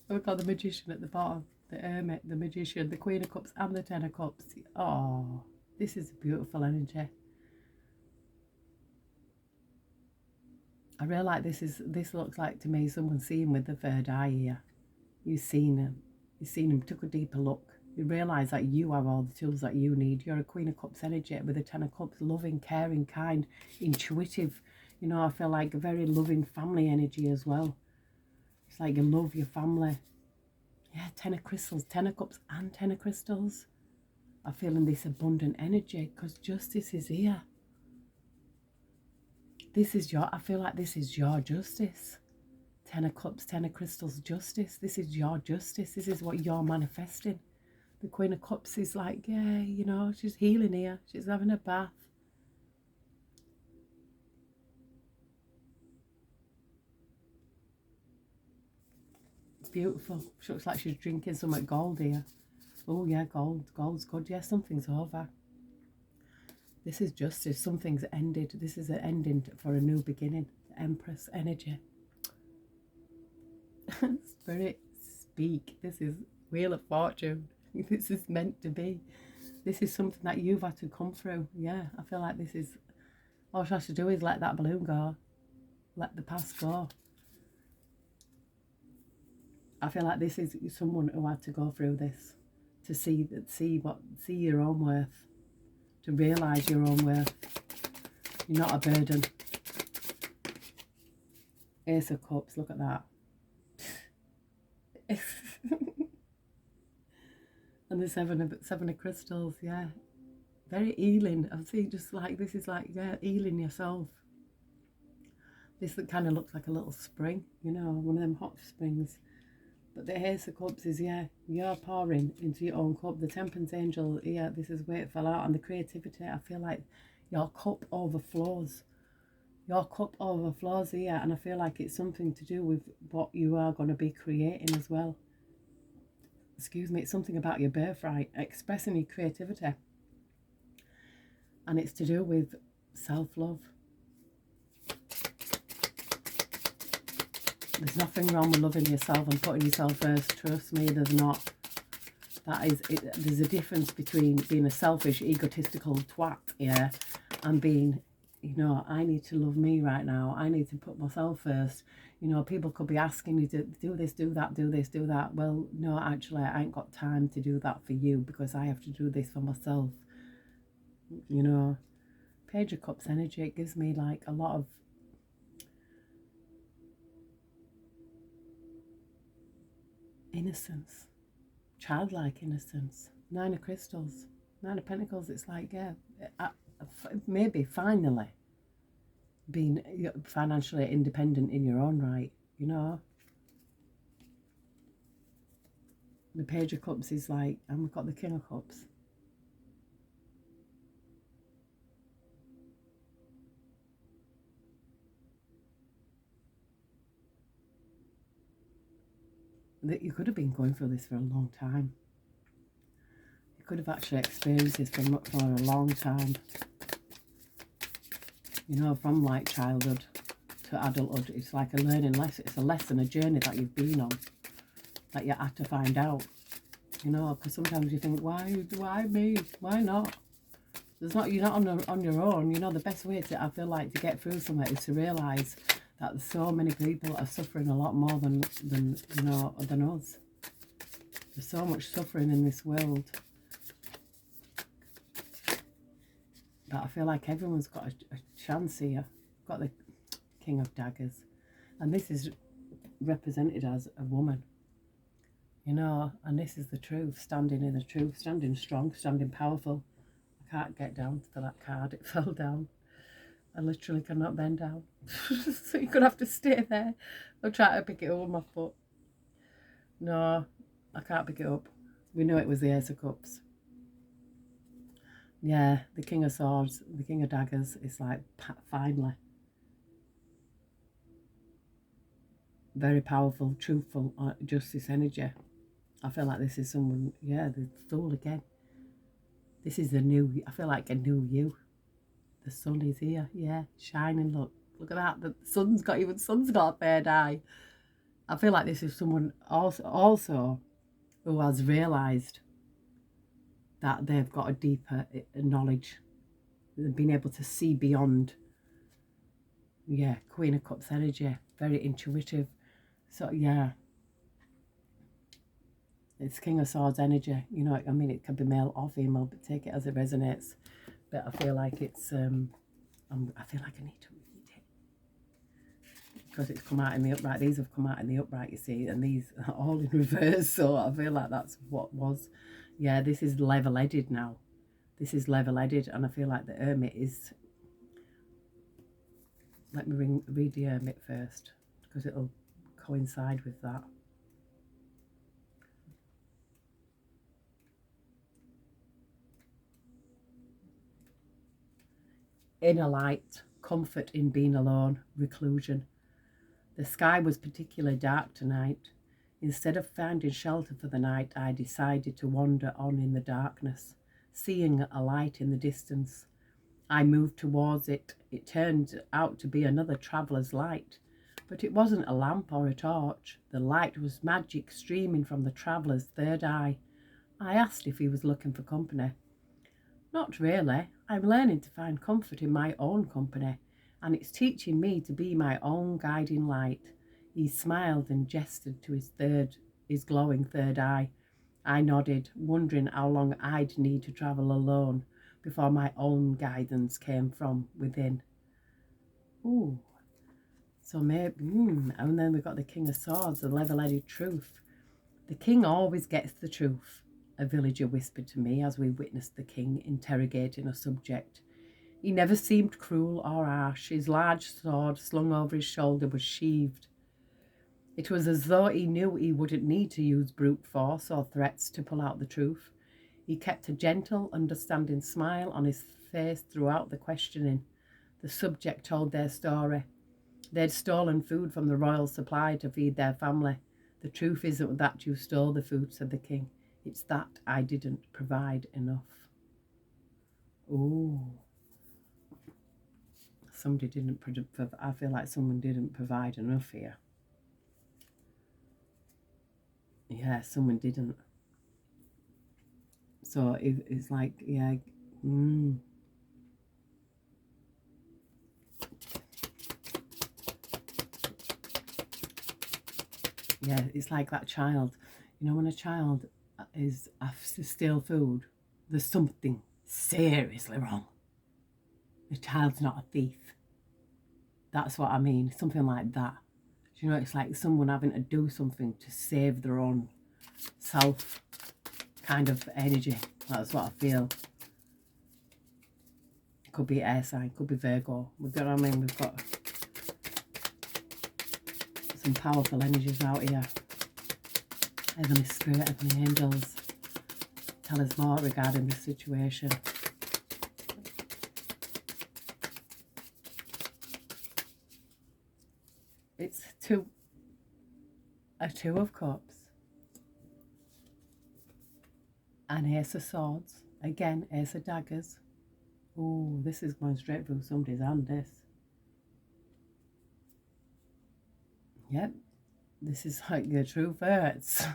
We've got the Magician at the bottom. The Hermit, the Magician, the Queen of Cups and the Ten of Cups. Oh, this is a beautiful energy. I really like this looks like to me someone seeing with the third eye here. You've seen him, took a deeper look. You realise that you have all the tools that you need. You're a Queen of Cups energy with a Ten of Cups, loving, caring, kind, intuitive. You know, I feel like a very loving family energy as well. It's like you love your family. Yeah, Ten of Crystals, Ten of Cups and Ten of Crystals. I'm feeling this abundant energy because justice is here. I feel like this is your justice. Ten of Cups, Ten of Crystals, justice. This is your justice. This is what you're manifesting. The Queen of Cups is like, yeah, you know, she's healing here. She's having a bath. Beautiful. She looks like she's drinking some gold here. Oh yeah, gold's good. Yeah, something's over. This is justice. Something's ended. This is an ending for a new beginning. The Empress energy. Spirit, speak. This is Wheel of Fortune. This is meant to be. This is something that you've had to come through. Yeah, I feel like this is, all she has to do is let that balloon go. Let the past go. I feel like this is someone who had to go through this to see your own worth, to realise your own worth. You're not a burden. Ace of Cups, look at that. And the seven of Crystals, yeah. Very healing. I see, just like, this is like, yeah, healing yourself. This kind of looks like a little spring, you know, one of them hot springs. But the Ace of Cups is, yeah, you're pouring into your own cup. The Temperance Angel, yeah, this is where it fell out. And the creativity, I feel like your cup overflows. Your cup overflows here. And I feel like it's something to do with what you are going to be creating as well. Excuse me, it's something about your birthright, expressing your creativity. And it's to do with self-love. There's nothing wrong with loving yourself and putting yourself first. Trust me, there's not. That is, there's a difference between being a selfish, egotistical twat, yeah, and being, you know, I need to love me right now. I need to put myself first. You know, people could be asking you to do this, do that, do this, do that. Well, no, actually, I ain't got time to do that for you because I have to do this for myself. You know, Page of Cups energy, it gives me like a lot of innocence, childlike innocence. Nine of Crystals, Nine of Pentacles, it's like, yeah, maybe finally being financially independent in your own right, you know. The Page of Cups is like, and we've got the King of Cups. That you could have been going through this for a long time. You could have actually experienced this for a long time. You know, from like childhood to adulthood, it's like a learning lesson. It's a lesson, a journey that you've been on, that you had to find out. You know, because sometimes you think, why me? Why not? You're not on your own. You know, the best way to, I feel like, to get through something is to realise that so many people are suffering a lot more than you know, than us. There's so much suffering in this world that I feel like everyone's got a chance here. Got the King of Daggers, and this is represented as a woman. You know, and this is the truth, standing in the truth, standing strong, standing powerful. I can't get down for that card, it fell down. I literally cannot bend down. So you're going to have to stay there. I'll try to pick it up with my foot. No, I can't pick it up. We know it was the Ace of Cups. Yeah, the King of Swords, the King of Daggers is like, finally. Very powerful, truthful, justice energy. I feel like this is someone, yeah, the Fool again. This is the new, I feel like a new you. The sun is here, yeah, shining, look at that. The sun's got a third eye. I feel like this is someone also who has realised that they've got a deeper knowledge, being able to see beyond. Yeah, Queen of Cups energy, very intuitive. So yeah, it's King of Swords energy. You know, I mean, it can be male or female, but take it as it resonates. But I feel like it's, I feel like I need to read it because it's come out in the upright. These have come out in the upright, you see, and these are all in reverse. So I feel like that's what was. Yeah, this is level-headed now. This is level-headed, and I feel like the Hermit is. Let me read the Hermit first because it'll coincide with that. Inner light, comfort in being alone, reclusion. The sky was particularly dark tonight. Instead of finding shelter for the night, I decided to wander on in the darkness, seeing a light in the distance. I moved towards it. It turned out to be another traveller's light, but it wasn't a lamp or a torch. The light was magic streaming from the traveller's third eye. I asked if he was looking for company. Not really. I'm learning to find comfort in my own company, and it's teaching me to be my own guiding light. He smiled and gestured to his glowing third eye. I nodded, wondering how long I'd need to travel alone before my own guidance came from within. Ooh. So maybe, and then we've got the King of Swords, the level-headed truth. The king always gets the truth, a villager whispered to me as we witnessed the king interrogating a subject. He never seemed cruel or harsh. His large sword slung over his shoulder was sheathed. It was as though he knew he wouldn't need to use brute force or threats to pull out the truth. He kept a gentle, understanding smile on his face throughout the questioning. The subject told their story. They'd stolen food from the royal supply to feed their family. The truth isn't that you stole the food, said the king. It's that I didn't provide enough. Ooh. Somebody didn't, I feel like someone didn't provide enough here. Yeah, someone didn't. So it's like, yeah, yeah, it's like that child. You know, when a child is has to steal food, there's something seriously wrong. The child's not a thief. That's what I mean. Something like that. You know, it's like someone having to do something to save their own self kind of energy. That's what I feel. It could be air sign, could be Virgo. We've got, I mean, we've got some powerful energies out here. Heavenly Spirit, Heavenly Angels, tell us more regarding this situation. It's a Two of Cups, an Ace of Swords, again, Ace of Daggers. Oh, this is going straight through somebody's hand, this. Yep, this is like the truth hurts.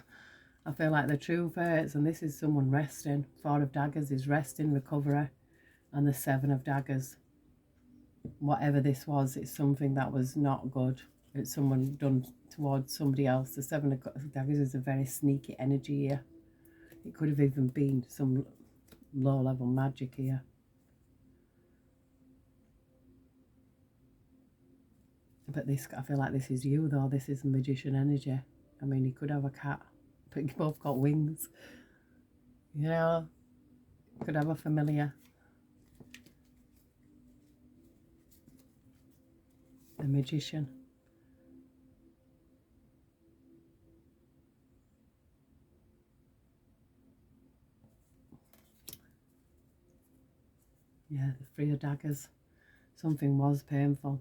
I feel like the truth hurts, and this is someone resting. Four of Daggers is resting, recovery, and the Seven of Daggers. Whatever this was, it's something that was not good. It's someone done towards somebody else. The Seven of Daggers is a very sneaky energy here. It could have even been some low-level magic here. But this, I feel like this is you, though. This is magician energy. I mean, you could have a cat, but you both got wings. You know, you could have a familiar. A magician. Yeah, the Three of Daggers. Something was painful.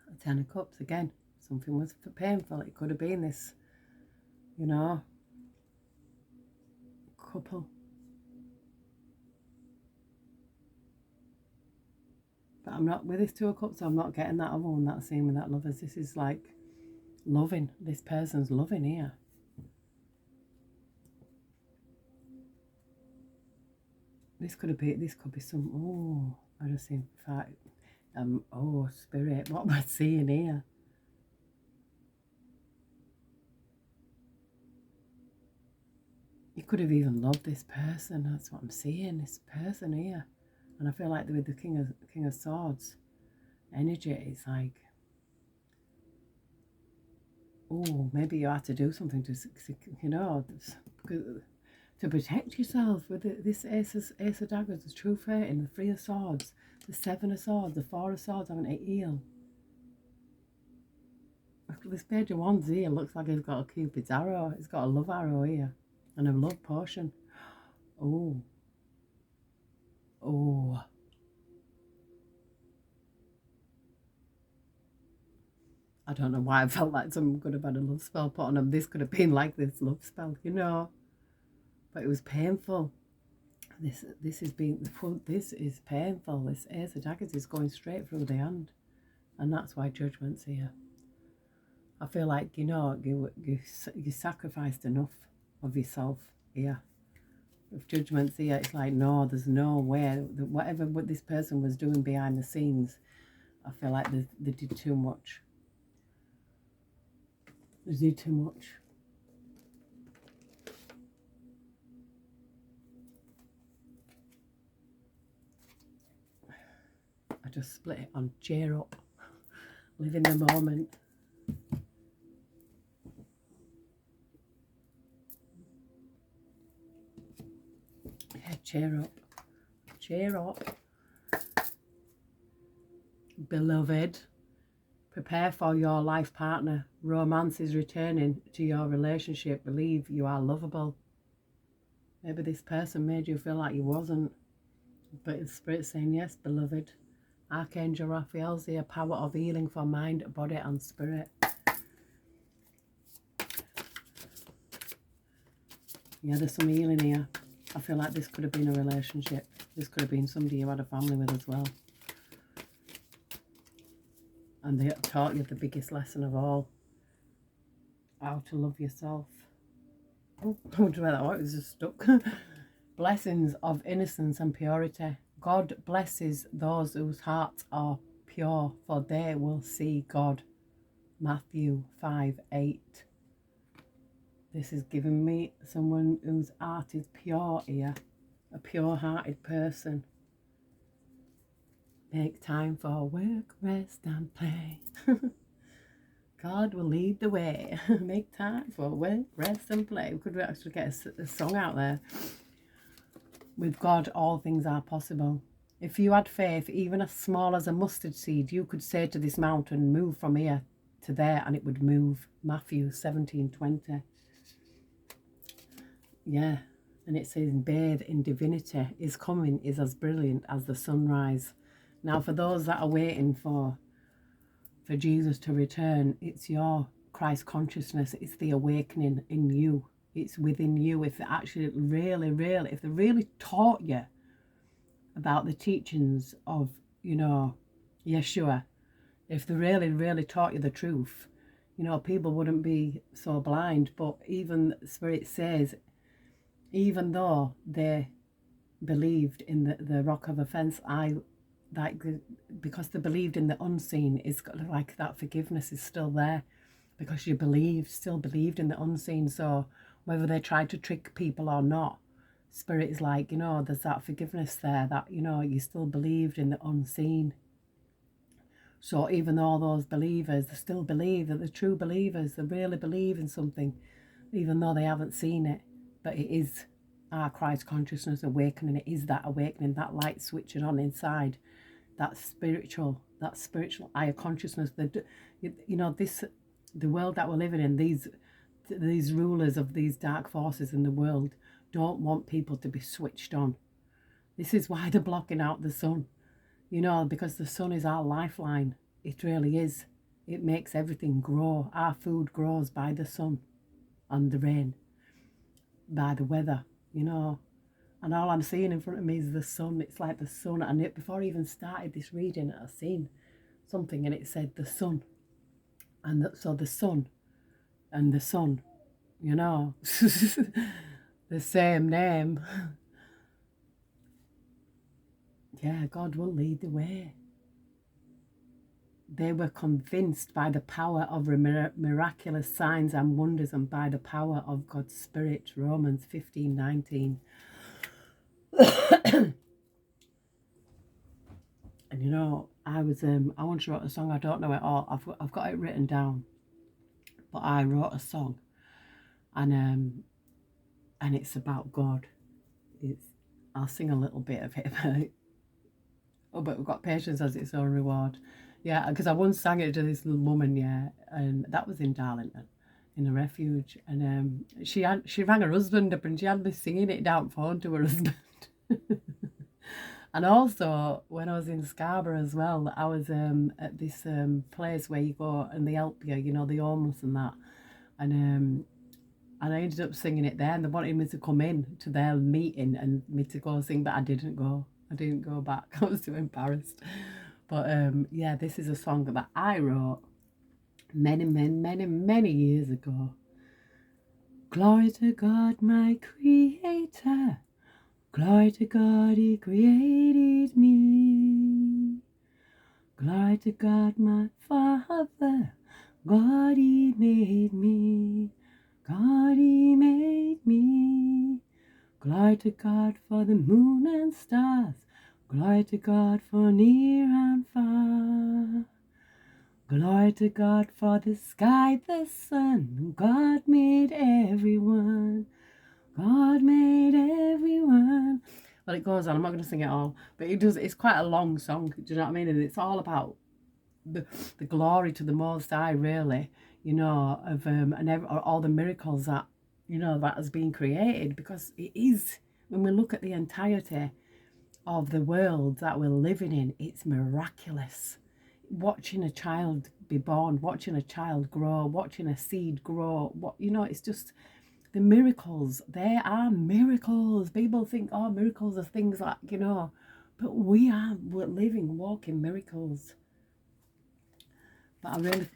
A Ten of Cups, again. Something was painful. It could have been this, you know, couple. But I'm not, with this Two of Cups, I'm not getting that other one, that scene with that lovers. This is like loving. This person's loving here. This could be some, oh, I just think, oh, Spirit, what am I seeing here? You could have even loved this person. That's what I'm seeing, this person here. And I feel like with the King of Swords energy, it's like, oh, maybe you had to do something to, you know, to protect yourself with this Ace of Daggers, the True Fate, and the Three of Swords, the Seven of Swords, the Four of Swords having to heal. This Page of Wands here looks like he's got a Cupid's arrow. He's got a love arrow here and a love potion. Oh. Oh. I don't know why I felt like someone could have had a love spell put on him. This could have been like this love spell, you know. But it was painful. This is painful. This Ace of Daggers is going straight through the hand. And that's why Judgment's here. I feel like, you know, you sacrificed enough of yourself here. If Judgment's here, it's like, no, there's no way. Whatever what this person was doing behind the scenes, I feel like they did too much. They did too much. I just split it on cheer up. Live in the moment. Yeah, cheer up. Cheer up. Beloved, prepare for your life partner. Romance is returning to your relationship. Believe you are lovable. Maybe this person made you feel like you wasn't. But the Spirit's saying, yes, beloved. Archangel Raphael's here, power of healing for mind, body and spirit. Yeah, there's some healing here. I feel like this could have been a relationship. This could have been somebody you had a family with as well. And they taught you the biggest lesson of all. How to love yourself. Oh, I wonder where that was. It was just stuck. Blessings of innocence and purity. God blesses those whose hearts are pure, for they will see God. Matthew 5:8. This is giving me someone whose heart is pure here, a pure-hearted person. Make time for work, rest and play. God will lead the way. Make time for work, rest and play. We could actually get a song out there. With God, all things are possible. If you had faith, even as small as a mustard seed, you could say to this mountain, move from here to there, and it would move. Matthew 17:20. Yeah, and it says, bathe in divinity. His coming is as brilliant as the sunrise. Now, for those that are waiting for Jesus to return, it's your Christ consciousness. It's the awakening in you. It's within you. If they actually if they really taught you about the teachings of, Yeshua, if they really taught you the truth, people wouldn't be so blind. But even Spirit says, even though they believed in the rock of offense, because they believed in the unseen, is like that forgiveness is still there, because you still believed in the unseen. So whether they tried to trick people or not, Spirit is like, there's that forgiveness there, that, you still believed in the unseen. So even though those believers, they still believe, that the true believers, they really believe in something, even though they haven't seen it. But it is our Christ consciousness awakening. It is that awakening, that light switching on inside, that spiritual higher consciousness. The world that we're living in, these rulers of these dark forces in the world don't want people to be switched on. This is why they're blocking out the sun, because the sun is our lifeline. It really is. It makes everything grow. Our food grows by the sun and the rain, by the weather, and all I'm seeing in front of me is the sun. It's like the sun. And before I even started this reading, I seen something and it said the sun. And so the sun and the sun, the same name. Yeah, God will lead the way. They were convinced by the power of miraculous signs and wonders, and by the power of God's Spirit. Romans 15:19. And I once wrote a song. I don't know it all. I've got it written down, but I wrote a song, and it's about God. I'll sing a little bit of it. But we've got patience as its own reward. Yeah, because I once sang it to this little woman, and that was in Darlington, in a refuge, and she rang her husband up and she had me singing it down phone to her husband. And also, when I was in Scarborough as well, I was at this place where you go and they help you, the homeless and that, and I ended up singing it there, and they wanted me to come in to their meeting and me to go sing, but I didn't go. I didn't go back. I was too embarrassed. But this is a song that I wrote many years ago. Glory to God, my Creator. Glory to God, He created me. Glory to God, my Father. God, He made me. God, He made me. Glory to God for the moon and stars. Glory to God for near and far. Glory to God for the sky, the sun. God made everyone. God made everyone. Well, it goes on. I'm not going to sing it all, but it does. It's quite a long song. Do you know what I mean? And it's all about the glory to the Most High, really. Of and all the miracles that that has been created, because it is. When we look at the entirety of the world that we're living in, it's miraculous. Watching a child be born, watching a child grow, watching a seed grow. It's just the miracles. They are miracles. People think, miracles are things like, but we're living, walking miracles. But I really,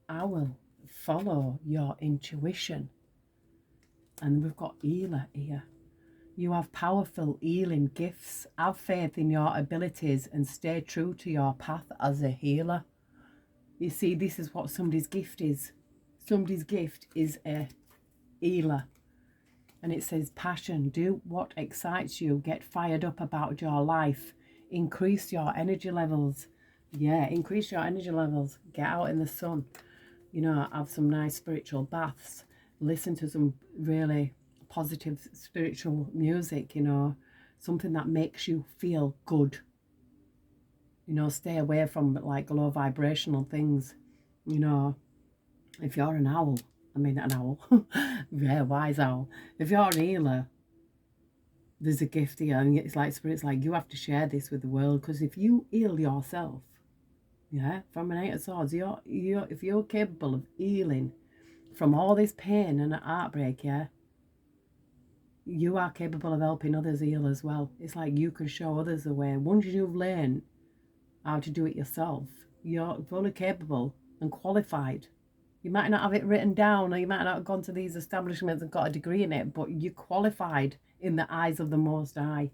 owl follow your intuition. And we've got healer here. You have powerful healing gifts. Have faith in your abilities and stay true to your path as a healer. You see, this is what somebody's gift is. Somebody's gift is a healer. And it says passion. Do what excites you. Get fired up about your life. Increase your energy levels. Yeah, increase your energy levels. Get out in the sun. You know, have some nice spiritual baths. Listen to some really positive spiritual music, you know. Something that makes you feel good. You know, stay away from like low vibrational things. You know, if you're an owl, yeah, wise owl. If you're an healer, there's a gift here, and it's like spirit's like, you have to share this with the world, because if you heal yourself, yeah, from an Eight of Swords, if you're capable of healing from all this pain and heartbreak, yeah, you are capable of helping others heal as well. It's like you can show others the way. Once you've learned how to do it yourself, you're fully capable and qualified. You might not have it written down, or you might not have gone to these establishments and got a degree in it, but you're qualified in the eyes of the Most High.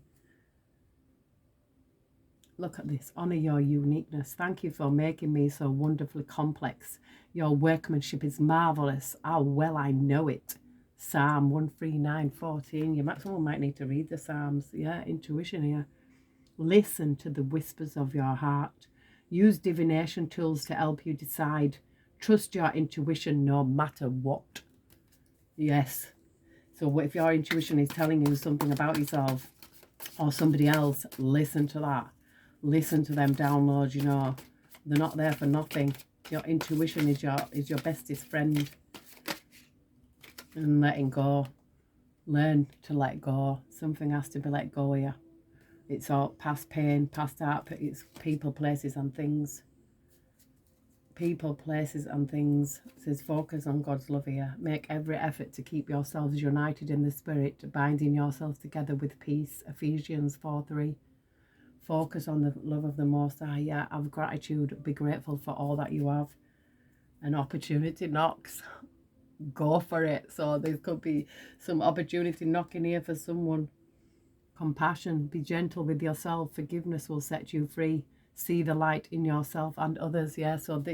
Look at this. Honor your uniqueness. Thank you for making me so wonderfully complex. Your workmanship is marvelous. How well I know it. Psalm 139:14. Someone might need to read the Psalms. Yeah, intuition here. Listen to the whispers of your heart. Use divination tools to help you decide. Trust your intuition no matter what. Yes. So if your intuition is telling you something about yourself or somebody else, listen to that. Listen to them downloads, you know. They're not there for nothing. Your intuition is your bestest friend. And letting go. Learn to let go. Something has to be let go here. It's all past pain, past art, it's people, places and things. People, places and things. It says focus on God's love here. Make every effort to keep yourselves united in the spirit, binding yourselves together with peace. Ephesians 4:3. Focus on the love of the Most High. Yeah, have gratitude. Be grateful for all that you have. An opportunity knocks. Go for it. So there could be some opportunity knocking here for someone. Compassion. Be gentle with yourself. Forgiveness will set you free. See the light in yourself and others. Yeah, so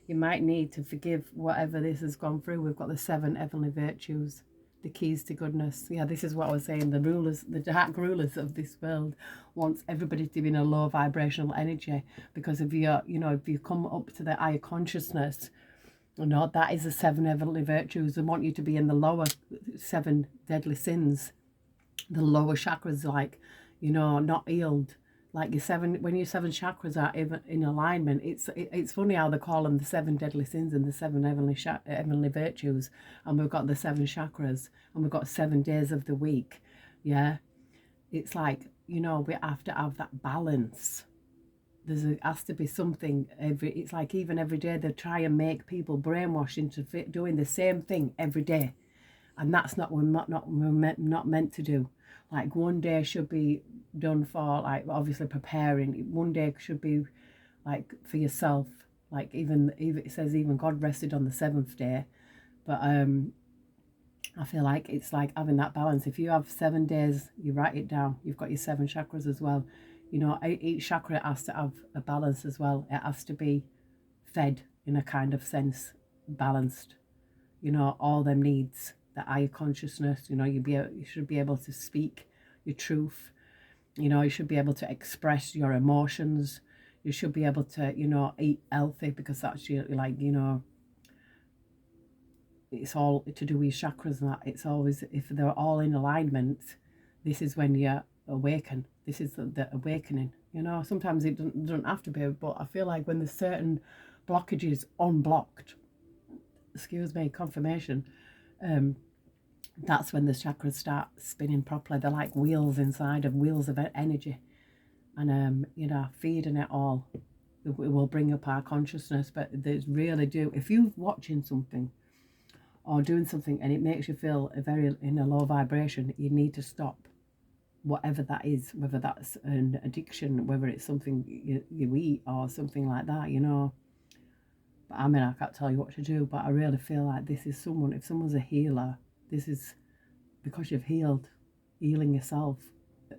you might need to forgive whatever this has gone through. We've got the 7 heavenly virtues. The keys to goodness. Yeah, this is what I was saying. The rulers, the dark rulers of this world wants everybody to be in a low vibrational energy, because if you come up to the higher consciousness, that is the 7 heavenly virtues. They want you to be in the lower 7 deadly sins, the lower chakras, like, not healed. Like when your 7 chakras are in alignment, it's funny how they call them the 7 deadly sins and the 7 heavenly virtues, and we've got the 7 chakras, and we've got 7 days of the week. Yeah, it's like, we have to have that balance. Has to be something it's like even every day they try and make people brainwashed into doing the same thing every day, and that's not what we're not meant to do. Like one day should be done for, like, obviously preparing. One day should be like for yourself. Like even it says even God rested on the 7th day, but I feel like it's like having that balance. If you have 7 days, you write it down. You've got your 7 chakras as well. Each chakra has to have a balance as well. It has to be fed in a kind of sense, balanced. All them needs, the higher consciousness. You should be able to speak your truth. You should be able to express your emotions. You should be able to, eat healthy, because that's it's all to do with chakras and that. It's always, if they're all in alignment, this is when you awaken. This is the awakening. Sometimes it doesn't have to be, but I feel like when there's certain blockages unblocked, confirmation, that's when the chakras start spinning properly. They're like wheels of energy, and feeding it all, it will bring up our consciousness. But they really do. If you're watching something or doing something and it makes you feel in a low vibration, you need to stop. Whatever that is, whether that's an addiction, whether it's something you eat or something like that, But I mean, I can't tell you what to do, but I really feel like this is someone, if someone's a healer, this is because you've healing yourself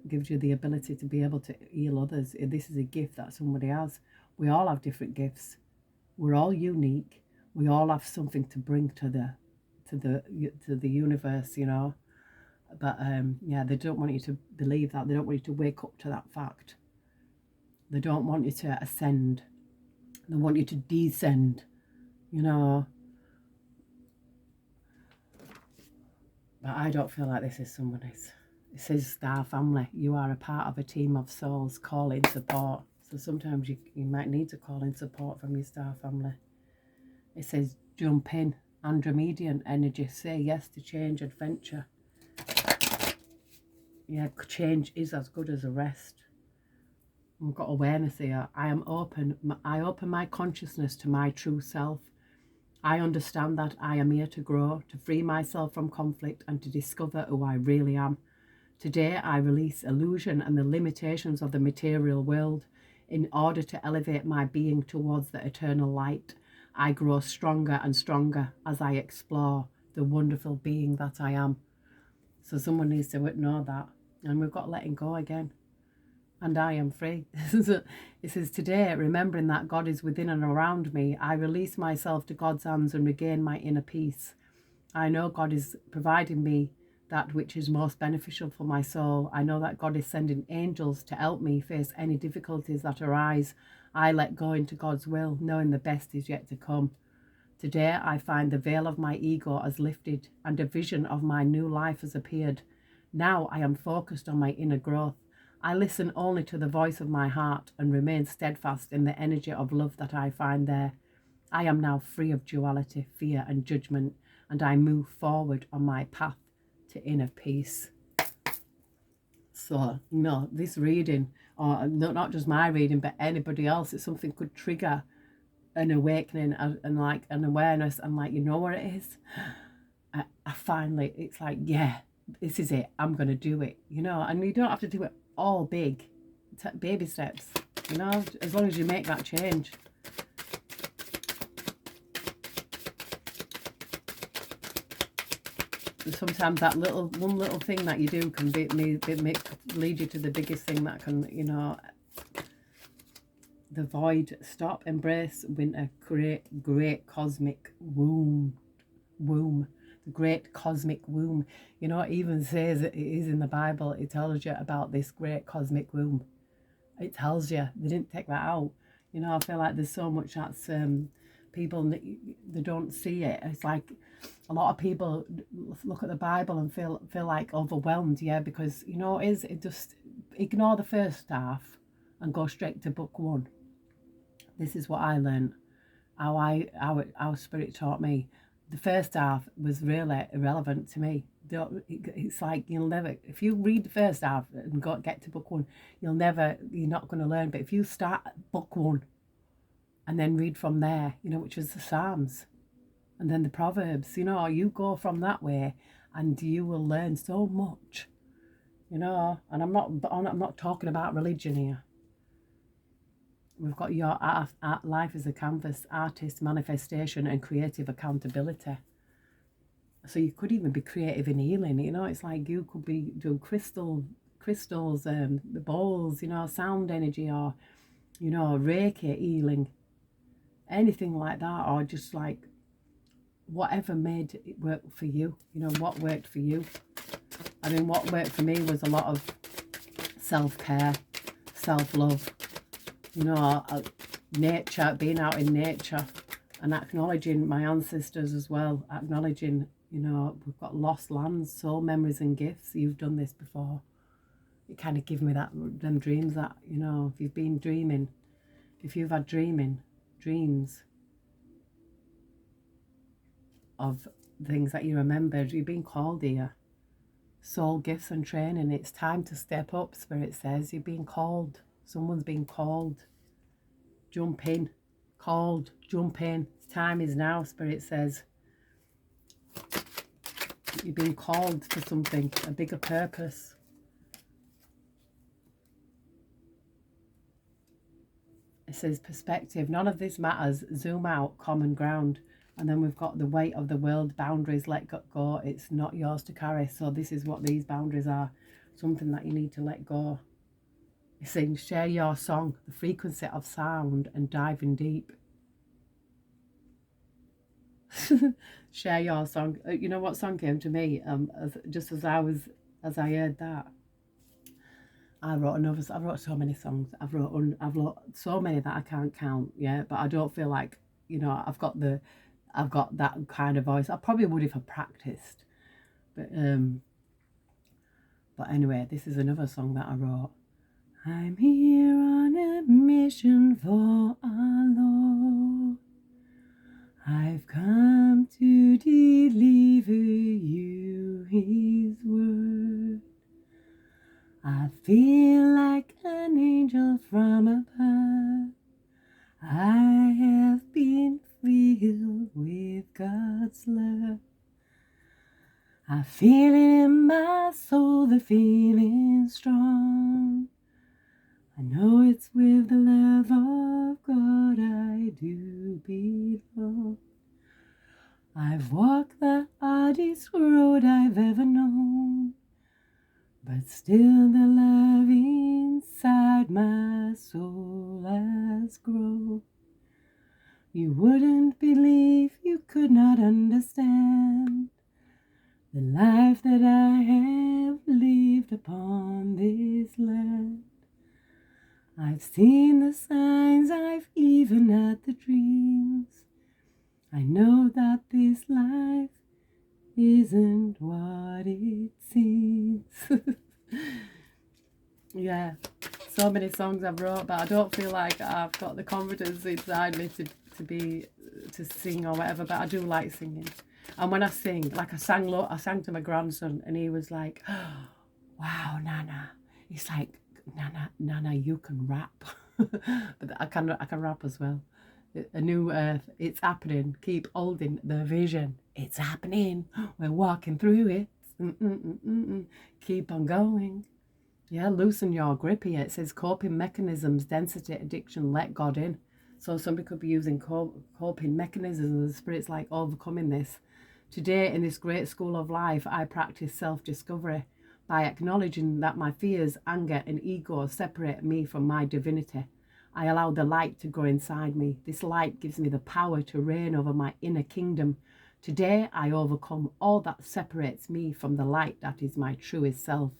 gives you the ability to be able to heal others. This is a gift that somebody has. We all have different gifts. We're all unique. We all have something to bring to the universe, you know. But yeah, they don't want you to believe that. They don't want you to wake up to that fact. They don't want you to ascend. They want you to descend, you know. But I don't feel like this is somebody's. It says star family. You are a part of a team of souls. Call in support. So sometimes you might need to call in support from your star family. It says jump in. Andromedian energy. Say yes to change, adventure. Yeah, change is as good as a rest. We've got awareness here. I am open. I open my consciousness to my true self. I understand that I am here to grow, to free myself from conflict and to discover who I really am. Today I release illusion and the limitations of the material world in order to elevate my being towards the eternal light. I grow stronger and stronger as I explore the wonderful being that I am. So someone needs to know that. And we've got letting go again. And I am free. It says, today, remembering that God is within and around me, I release myself to God's hands and regain my inner peace. I know God is providing me that which is most beneficial for my soul. I know that God is sending angels to help me face any difficulties that arise. I let go into God's will, knowing the best is yet to come. Today, I find the veil of my ego has lifted and a vision of my new life has appeared. Now I am focused on my inner growth. I listen only to the voice of my heart and remain steadfast in the energy of love that I find there. I am now free of duality, fear and judgment, and I move forward on my path to inner peace. So, no, this reading, or not just my reading, but anybody else, it's something could trigger an awakening and like an awareness and like, you know what it is? I finally, it's like, yeah, this is it. I'm going to do it, you know, and you don't have to do it all big, baby steps, you know, as long as you make that change. And sometimes that one little thing that you do can lead you to the biggest thing that can, you know, the void, stop, embrace, winter, great cosmic womb, the great cosmic womb. You know, it even says it is in the Bible. It tells you about this great cosmic womb. It tells you. They didn't take that out. You know, I feel like there's so much that's people, they don't see it. It's like a lot of people look at the Bible and feel like overwhelmed, yeah, because, you know, it just ignore the first half and go straight to book 1. This is what I learned, how Spirit taught me. The first half was really irrelevant to me. It's like you'll never, if you read the first half and get to book 1, you're not going to learn. But if you start book 1 and then read from there, you know, which was the Psalms and then the Proverbs, you know, you go from that way and you will learn so much, you know. And I'm not talking about religion here. We've got your art life as a canvas, artist, manifestation and creative accountability. So you could even be creative in healing, you know. It's like you could be doing crystals, the bowls, you know, sound energy, or, you know, Reiki healing, anything like that, or just like whatever made it work for you, you know, what worked for you. I mean, what worked for me was a lot of self-care, self-love, you know, nature, being out in nature and acknowledging my ancestors as well, acknowledging, you know, we've got lost lands, soul memories and gifts. You've done this before. It kind of gives me them dreams that, you know, if you've been dreaming, if you've had dreams of things that you remembered, you've been called here. Soul gifts and training. It's time to step up, Spirit says. You've been called. Someone's been called. Jump in. Called. Jump in. Time is now, Spirit says. You've been called for something, a bigger purpose. It says perspective. None of this matters. Zoom out. Common ground. And then we've got the weight of the world. Boundaries. Let go. It's not yours to carry. So this is what these boundaries are. Something that you need to let go. It's saying share your song. The frequency of sound and diving deep. Share your song. You know what song came to me? As I heard that, I wrote so many songs. I've wrote so many that I can't count. Yeah, but I don't feel like, I've got that kind of voice. I probably would if I practiced. But anyway, this is another song that I wrote. I'm here on a mission for our Lord. I've come to deliver you His word. I feel like an angel from above. I have been filled with God's love. I feel it in my soul, the feeling strong. I know it's with the love of God I do belong. I've walked the hardest road I've ever known, but still the love inside my soul has grown. You wouldn't believe, you could not understand the life that I have lived upon this land. I've seen the signs, I've even had the dreams. I know that this life isn't what it seems. Yeah, so many songs I've wrote, but I don't feel like I've got the confidence inside me to sing or whatever, but I do like singing. And when I sing, like I sang to my grandson, and he was like, oh, wow, Nana. He's like, Nana, you can rap. But I can rap as well. A new earth, it's happening. Keep holding the vision. It's happening. We're walking through it. Keep on going. Yeah, loosen your grip here. It says coping mechanisms, density, addiction, let God in. So somebody could be using coping mechanisms, and the Spirit's like overcoming this. Today, in this great school of life, I practice self-discovery by acknowledging that my fears, anger, and ego separate me from my divinity. I allow the light to grow inside me. This light gives me the power to reign over my inner kingdom. Today, I overcome all that separates me from the light that is my truest self.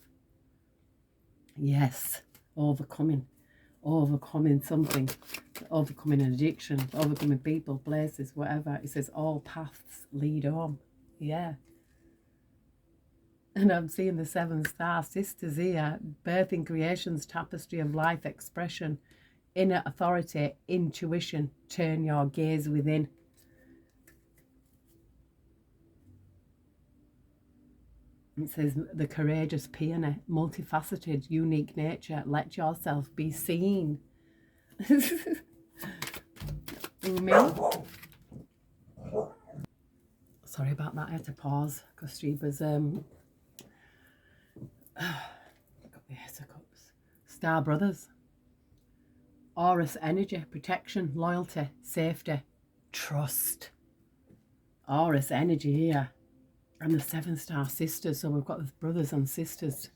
Yes, overcoming something, overcoming an addiction, overcoming people, places, whatever. It says all paths lead home. Yeah. And I'm seeing the 7-star sisters here, birthing creation's tapestry of life expression, inner authority, intuition, turn your gaze within. It says the courageous peony, multifaceted, unique nature, let yourself be seen. Me? Sorry about that, I had to pause because she was got the hiccups. Star Brothers. Aurus energy, protection, loyalty, safety, trust. Aurus energy here. And the 7-star sisters, so we've got the brothers and sisters.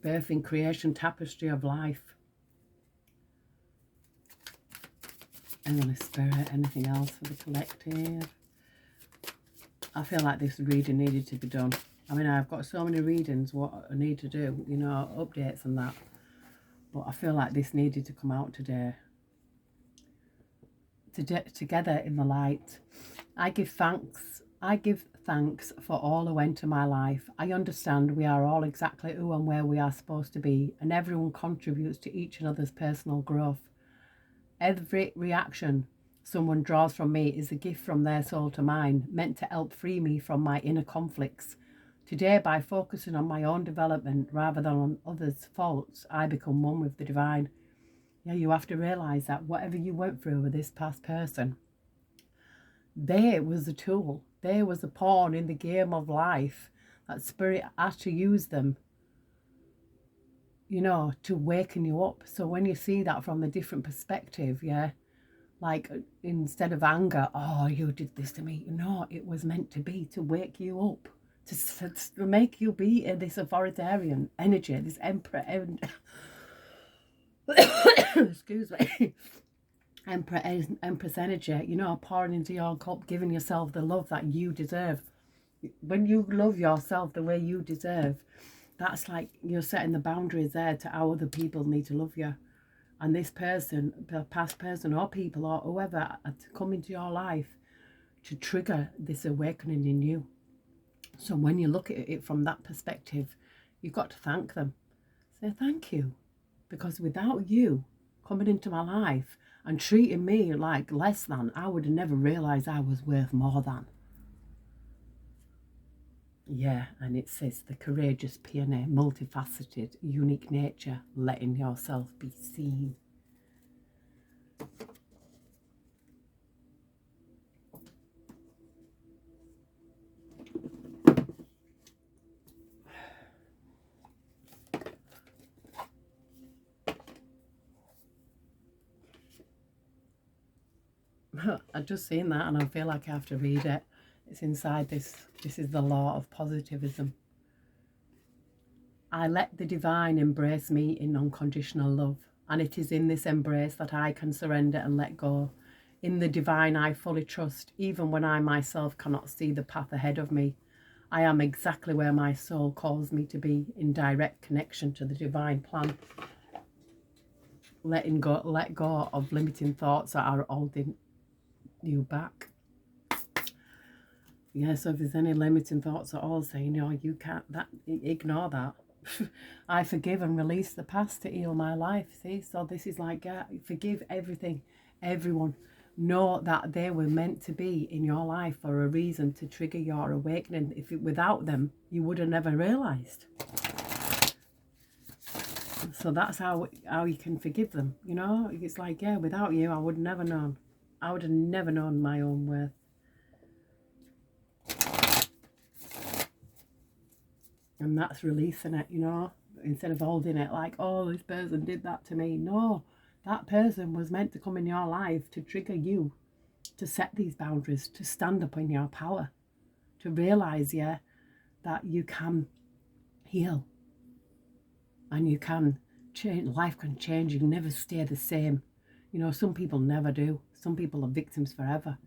Birthing creation, tapestry of life. And then a spirit, anything else for the collective. I feel like this reading needed to be done. I mean, I've got so many readings, what I need to do, updates and that. But I feel like this needed to come out today. Together in the light. I give thanks for all who enter my life. I understand we are all exactly who and where we are supposed to be, and everyone contributes to each another's personal growth. Every reaction someone draws from me is a gift from their soul to mine, meant to help free me from my inner conflicts. Today, by focusing on my own development rather than on others' faults, I become one with the divine. Yeah, you have to realise that whatever you went through with this past person, they was a tool. They was a pawn in the game of life. That Spirit had to use them you know, to waken you up. So when you see that from a different perspective, yeah, like instead of anger, oh, you did this to me. No, it was meant to be to wake you up, to make you be this authoritarian energy, this emperor, excuse me, empress energy, you know, pouring into your cup, giving yourself the love that you deserve. When you love yourself the way you deserve, that's like you're setting the boundaries there to how other people need to love you. And this person, the past person or people or whoever, are to come into your life to trigger this awakening in you. So when you look at it from that perspective, you've got to thank them. Say thank you. Because without you coming into my life and treating me like less than, I would have never realised I was worth more than. Yeah, and it says the courageous pioneer, multifaceted, unique nature, letting yourself be seen. I've just seen that and I feel like I have to read it. It's inside this. This is the law of positivism. I let the divine embrace me in unconditional love, and it is in this embrace that I can surrender and let go. In the divine I fully trust, even when I myself cannot see the path ahead of me. I am exactly where my soul calls me to be, in direct connection to the divine plan. Let go of limiting thoughts that are holding you back. Yeah, so if there's any limiting thoughts at all saying, no, you can't, ignore that. I forgive and release the past to heal my life. See, so this is like, forgive everything, everyone. Know that they were meant to be in your life for a reason, to trigger your awakening. Without them, you would have never realised. So that's how you can forgive them, you know. It's like, yeah, without you, I would have never known. I would have never known my own worth. And that's releasing it, you know, instead of holding it like, oh, this person did that to me. No, that person was meant to come in your life to trigger you, to set these boundaries, to stand up in your power, to realise, yeah, that you can heal and you can change. Life can change. You never stay the same. You know, some people never do. Some people are victims forever,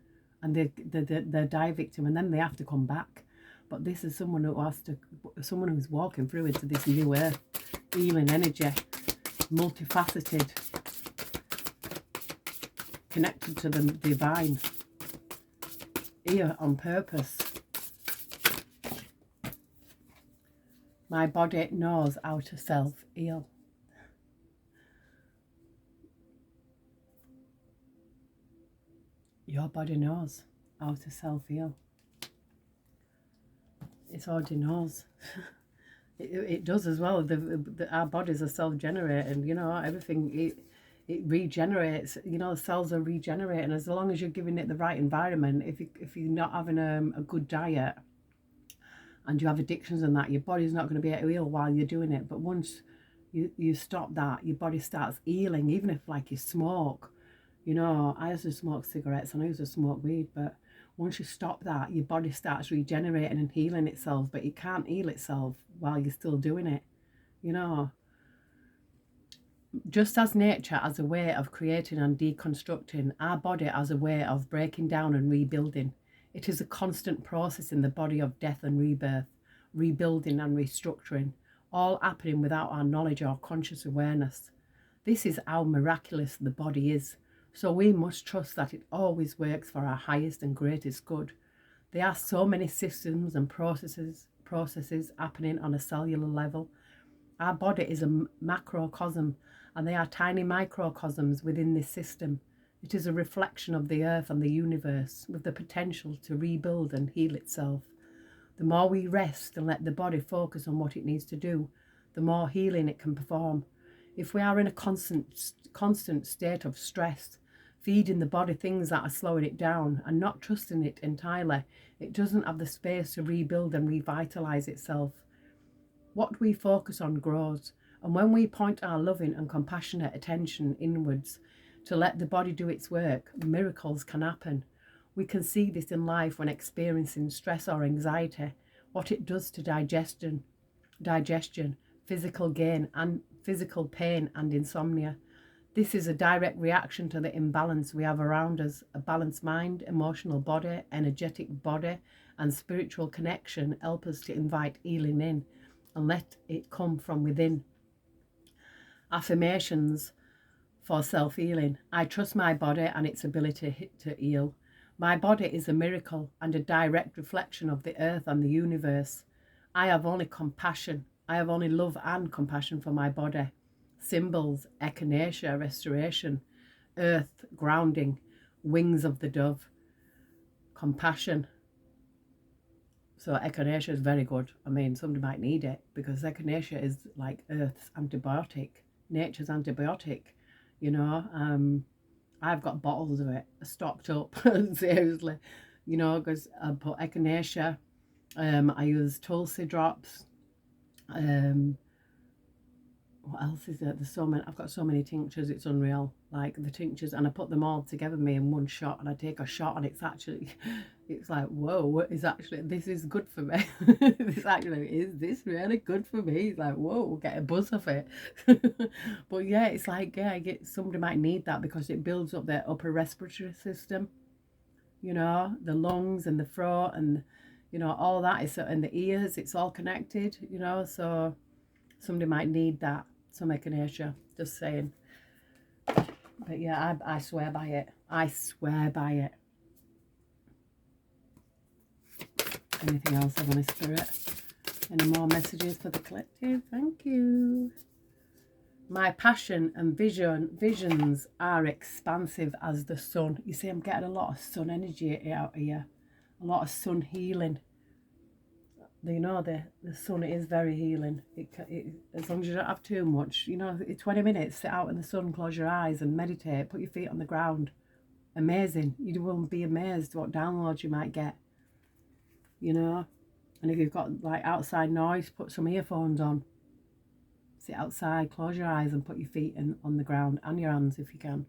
and they die victim, and then they have to come back. But this is someone someone who's walking through into this new earth, healing energy, multifaceted, connected to the divine, here on purpose. My body knows how to self-heal. Your body knows how to self-heal. It already knows. It does as well. Our bodies are self-generating, you know, everything, it regenerates, you know, the cells are regenerating as long as you're giving it the right environment. If you're not having a good diet and you have addictions and that, your body's not going to be able to heal while you're doing it. But once you stop that, your body starts healing, even if like you smoke. You know, I used to smoke cigarettes and I used to smoke weed, but once you stop that, your body starts regenerating and healing itself, but it can't heal itself while you're still doing it, you know. Just as nature has a way of creating and deconstructing, our body has a way of breaking down and rebuilding. It is a constant process in the body of death and rebirth, rebuilding and restructuring, all happening without our knowledge or conscious awareness. This is how miraculous the body is. So we must trust that it always works for our highest and greatest good. There are so many systems and processes happening on a cellular level. Our body is a macrocosm, and they are tiny microcosms within this system. It is a reflection of the earth and the universe, with the potential to rebuild and heal itself. The more we rest and let the body focus on what it needs to do, the more healing it can perform. If we are in a constant state of stress, feeding the body things that are slowing it down and not trusting it entirely, it doesn't have the space to rebuild and revitalise itself. What we focus on grows, And when we point our loving and compassionate attention inwards to let the body do its work, miracles can happen. We can see this in life when experiencing stress or anxiety, what it does to digestion, physical gain and physical pain and insomnia. This is a direct reaction to the imbalance we have around us. A balanced mind, emotional body, energetic body, and spiritual connection help us to invite healing in and let it come from within. Affirmations for self-healing. I trust my body and its ability to heal. My body is a miracle and a direct reflection of the earth and the universe. I have only compassion. I have only love and compassion for my body. Symbols: echinacea, restoration; earth, grounding; wings of the dove, compassion. So echinacea is very good. I mean, somebody might need it because echinacea is like earth's antibiotic, nature's antibiotic, you know. I've got bottles of it stocked up, seriously, you know, because I put echinacea, I use tulsi drops, what else is there? There's so many. I've got so many tinctures, it's unreal. Like the tinctures, and I put them all together me in one shot, and I take a shot, and it's actually, it's like, whoa, what is actually, this is good for me. This actually, is this really good for me? It's like, whoa, get a buzz off it. But yeah, it's like, yeah, somebody might need that because it builds up their upper respiratory system, you know, the lungs and the throat, and you know, all that is, and the ears, it's all connected, you know. So somebody might need that, some echinacea, just saying. But yeah, I swear by it. I swear by it. Anything else, Heavenly Spirit? Any more messages for the collective? Thank you. My passion and visions are expansive as the sun. You see, I'm getting a lot of sun energy out here. A lot of sun healing. You know, the sun is very healing. As long as you don't have too much, you know, 20 minutes, sit out in the sun, close your eyes and meditate, put your feet on the ground. Amazing. You will be amazed what downloads you might get, you know. And if you've got like outside noise, put some earphones on. Sit outside, close your eyes and put your feet on the ground and your hands if you can.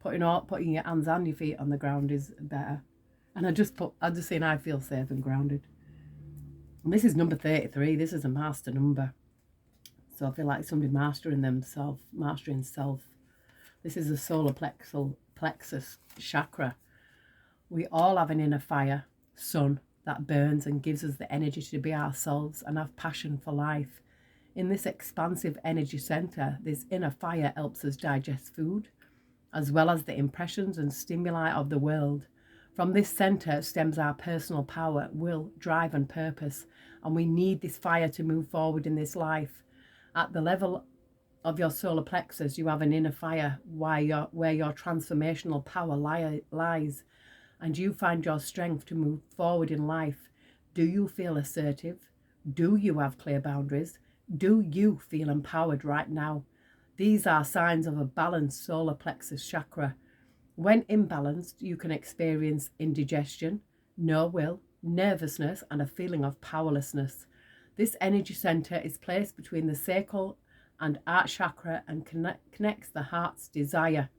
Putting your hands and your feet on the ground is better. And I just saying I feel safe and grounded. And this is number 33. This is a master number. So I feel like somebody mastering self. This is the solar plexus chakra. We all have an inner fire, sun, that burns and gives us the energy to be ourselves and have passion for life. In this expansive energy center, this inner fire helps us digest food, as well as the impressions and stimuli of the world. From this center stems our personal power, will, drive and purpose, and we need this fire to move forward in this life. At the level of your solar plexus, you have an inner fire where your transformational power lies, and you find your strength to move forward in life. Do you feel assertive? Do you have clear boundaries? Do you feel empowered right now? These are signs of a balanced solar plexus chakra. When imbalanced, you can experience indigestion, no will, nervousness, and a feeling of powerlessness. This energy center is placed between the sacral and heart chakra and connects the heart's desire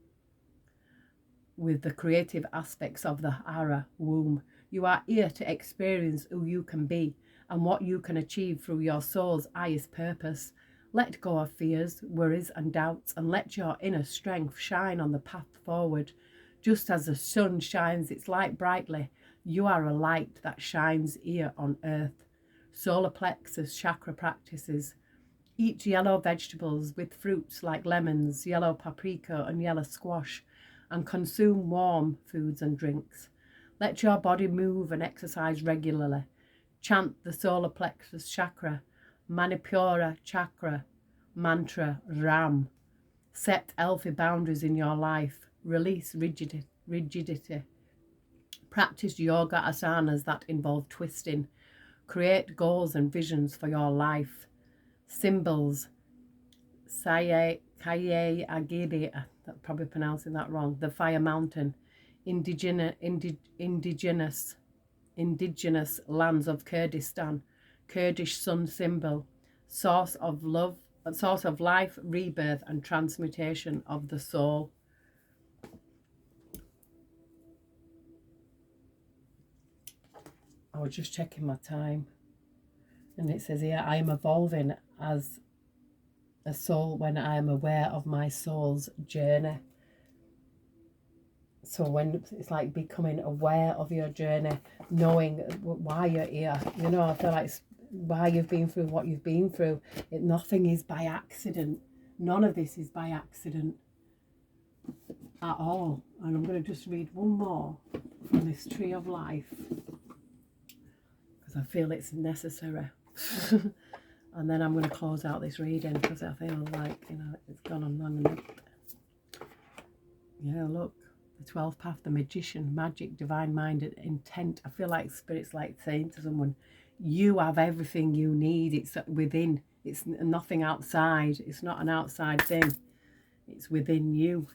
with the creative aspects of the Hara womb. You are here to experience who you can be and what you can achieve through your soul's highest purpose. Let go of fears, worries and doubts, and let your inner strength shine on the path forward. Just as the sun shines its light brightly, you are a light that shines here on earth. Solar plexus chakra practices. Eat yellow vegetables with fruits like lemons, yellow paprika and yellow squash, and consume warm foods and drinks. Let your body move and exercise regularly. Chant the solar plexus chakra, Manipura chakra, mantra Ram. Set healthy boundaries in your life. Release rigidity. Practice yoga asanas that involve twisting. Create goals and visions for your life. Symbols. Kaye Agebe, I'm probably pronouncing that wrong. The Fire Mountain. Indigenous lands of Kurdistan. Kurdish sun symbol. Source of love a source of life, rebirth, and transmutation of the soul. I was just checking my time, and it says here, I am evolving as a soul when I am aware of my soul's journey. So when it's like becoming aware of your journey, knowing why you're here, you know, I feel like why you've been through what you've been through. Nothing is by accident. None of this is by accident at all. And I'm going to just read one more from this Tree of Life, because I feel it's necessary. And then I'm going to close out this reading, because I feel like, you know, it's gone on long enough. Yeah, look. The 12th path, the magician, magic, divine minded, intent. I feel like Spirit's like saying to someone, you have everything you need. It's within. It's nothing outside. It's not an outside thing. It's within you.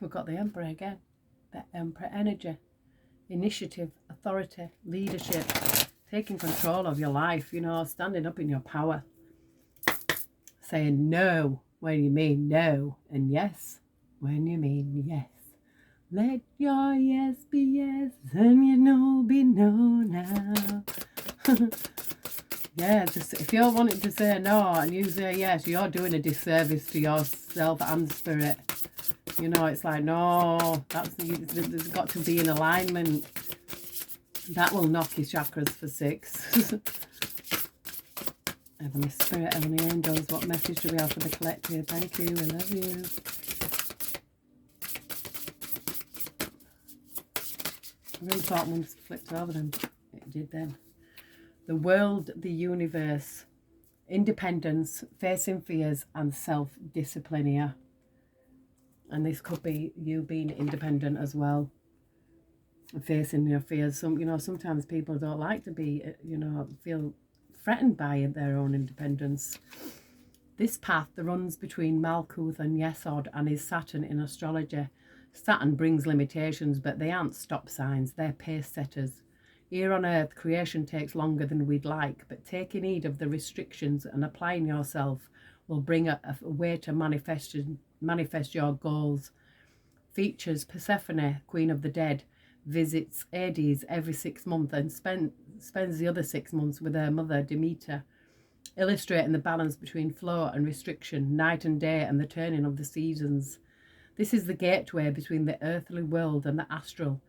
We've got the Emperor again. The Emperor energy. Initiative, authority, leadership. Taking control of your life, you know, standing up in your power. Saying no when you mean no, and yes when you mean yes. Let your yes be yes, and your no be no now. Yeah, just if you're wanting to say no and you say yes, you're doing a disservice to yourself and spirit. You know, it's like, no, there's got to be an alignment. That will knock your chakras for 6. Heavenly Spirit, Heavenly Angels, what message do we have for the collective? Thank you, I love you. I really thought one flipped over them. It did then. The world, the universe, independence, facing fears, and self-discipline here. And this could be you being independent as well. Facing your fears. You know, sometimes people don't like to be, you know, feel threatened by their own independence. This path that runs between Malkuth and Yesod and is Saturn in astrology. Saturn brings limitations, but they aren't stop signs, they're pace setters. Here on earth, creation takes longer than we'd like, but taking heed of the restrictions and applying yourself will bring a way to manifest your goals. Features Persephone, Queen of the Dead, visits Hades every 6 months and spends the other 6 months with her mother Demeter, illustrating the balance between flow and restriction, night and day, and the turning of the seasons. This is the gateway between the earthly world and the astral.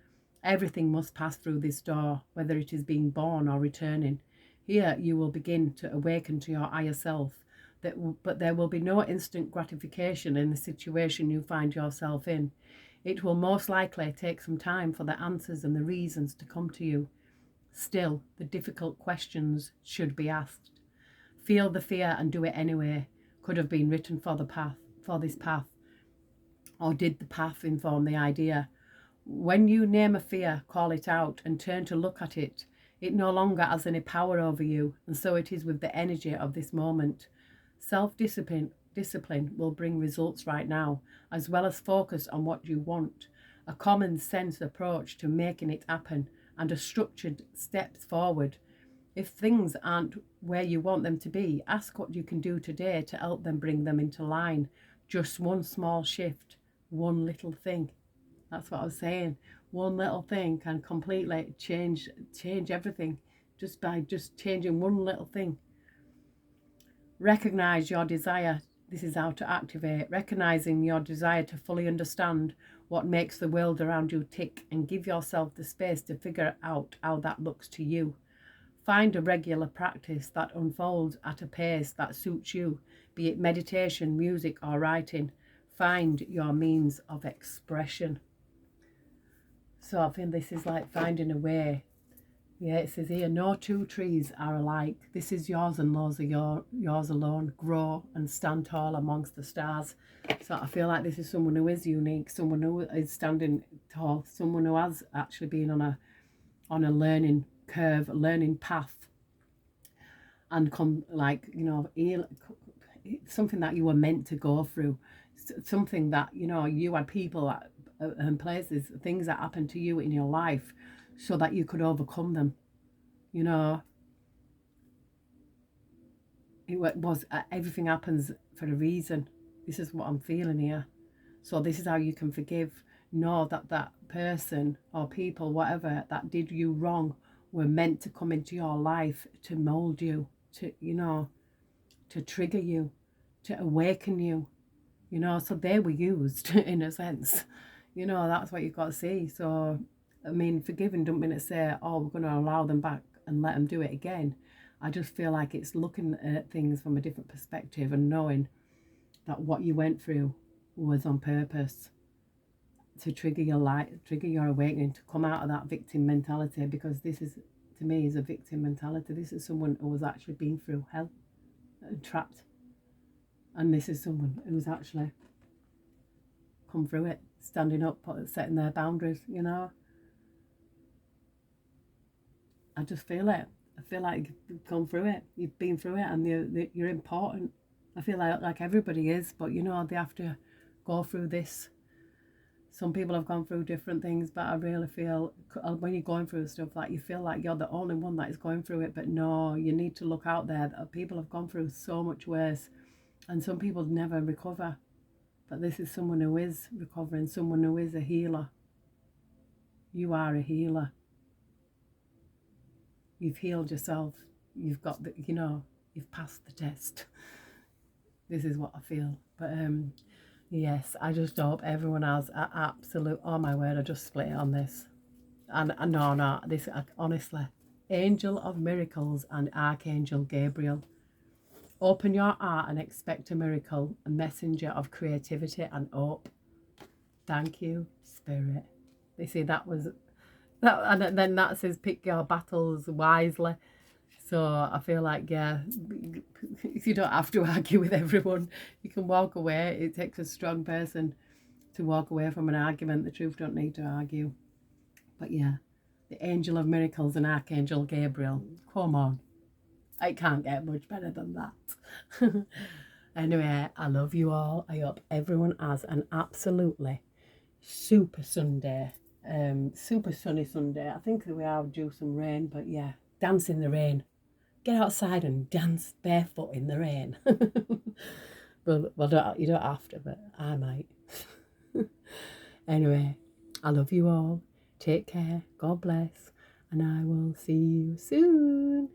Everything must pass through this door, whether it is being born or returning. Here you will begin to awaken to your higher self, but there will be no instant gratification in the situation you find yourself in. It will most likely take some time for the answers and the reasons to come to you. Still, the difficult questions should be asked. Feel the fear and do it anyway. Could have been written for this path. Or did the path inform the idea? When you name a fear, call it out and turn to look at it. It no longer has any power over you, and so it is with the energy of this moment. Self-discipline will bring results right now, as well as focus on what you want, a common sense approach to making it happen, and a structured steps forward. If things aren't where you want them to be, ask what you can do today to help them bring them into line. Just one small shift, one little thing. That's what I was saying. One little thing can completely change everything just by changing one little thing. Recognize your desire. This is how to activate. Recognizing your desire to fully understand what makes the world around you tick, and give yourself the space to figure out how that looks to you. Find a regular practice that unfolds at a pace that suits you, be it meditation, music, or writing. Find your means of expression. So I think this is like finding a way. Yeah, it says here, no two trees are alike. This is yours and those are yours alone. Grow and stand tall amongst the stars. So I feel like this is someone who is unique, someone who is standing tall, someone who has actually been on a learning curve, a learning path, and something that you were meant to go through, something that, you know, you had people and places, things that happened to you in your life so that you could overcome them. You know, it was everything happens for a reason. This is what I'm feeling here. So this is how you can forgive. Know that that person or people, whatever, that did you wrong were meant to come into your life to mold you, to, you know, to trigger you, to awaken you, you know. So they were used in a sense. You know, that's what you've got to see. So, I mean, forgiving don't mean to say, oh, we're going to allow them back and let them do it again. I just feel like it's looking at things from a different perspective and knowing that what you went through was on purpose to trigger your light, trigger your awakening, to come out of that victim mentality, because this is, to me, is a victim mentality. This is someone who has actually been through hell and trapped. And this is someone who's actually come through it, standing up, setting their boundaries, you know. I just feel it. I feel like you've gone through it. You've been through it, and you're important. I feel like everybody is, but you know, they have to go through this. Some people have gone through different things, but I really feel when you're going through stuff, like you feel like you're the only one that is going through it. But no, you need to look out there. That people have gone through so much worse, and some people never recover. But this is someone who is recovering, someone who is a healer. You are a healer. You've healed yourself. You've got the, you know, you've passed the test. This is what I feel. But yes, I just hope everyone has an absolute, oh my word, I just split it on this. And no, this, honestly, Angel of Miracles and Archangel Gabriel. Open your heart and expect a miracle, a messenger of creativity and hope. Thank you, Spirit. They say that was, that, and then that says pick your battles wisely. So I feel like, yeah, you don't have to argue with everyone. You can walk away. It takes a strong person to walk away from an argument. The truth don't need to argue. But yeah, the Angel of Miracles and Archangel Gabriel. Come on. I can't get much better than that. Anyway, I love you all. I hope everyone has an absolutely super Sunday. Super sunny Sunday. I think we are due some rain, but yeah, dance in the rain. Get outside and dance barefoot in the rain. Well, you don't have to, but I might. Anyway, I love you all. Take care. God bless. And I will see you soon.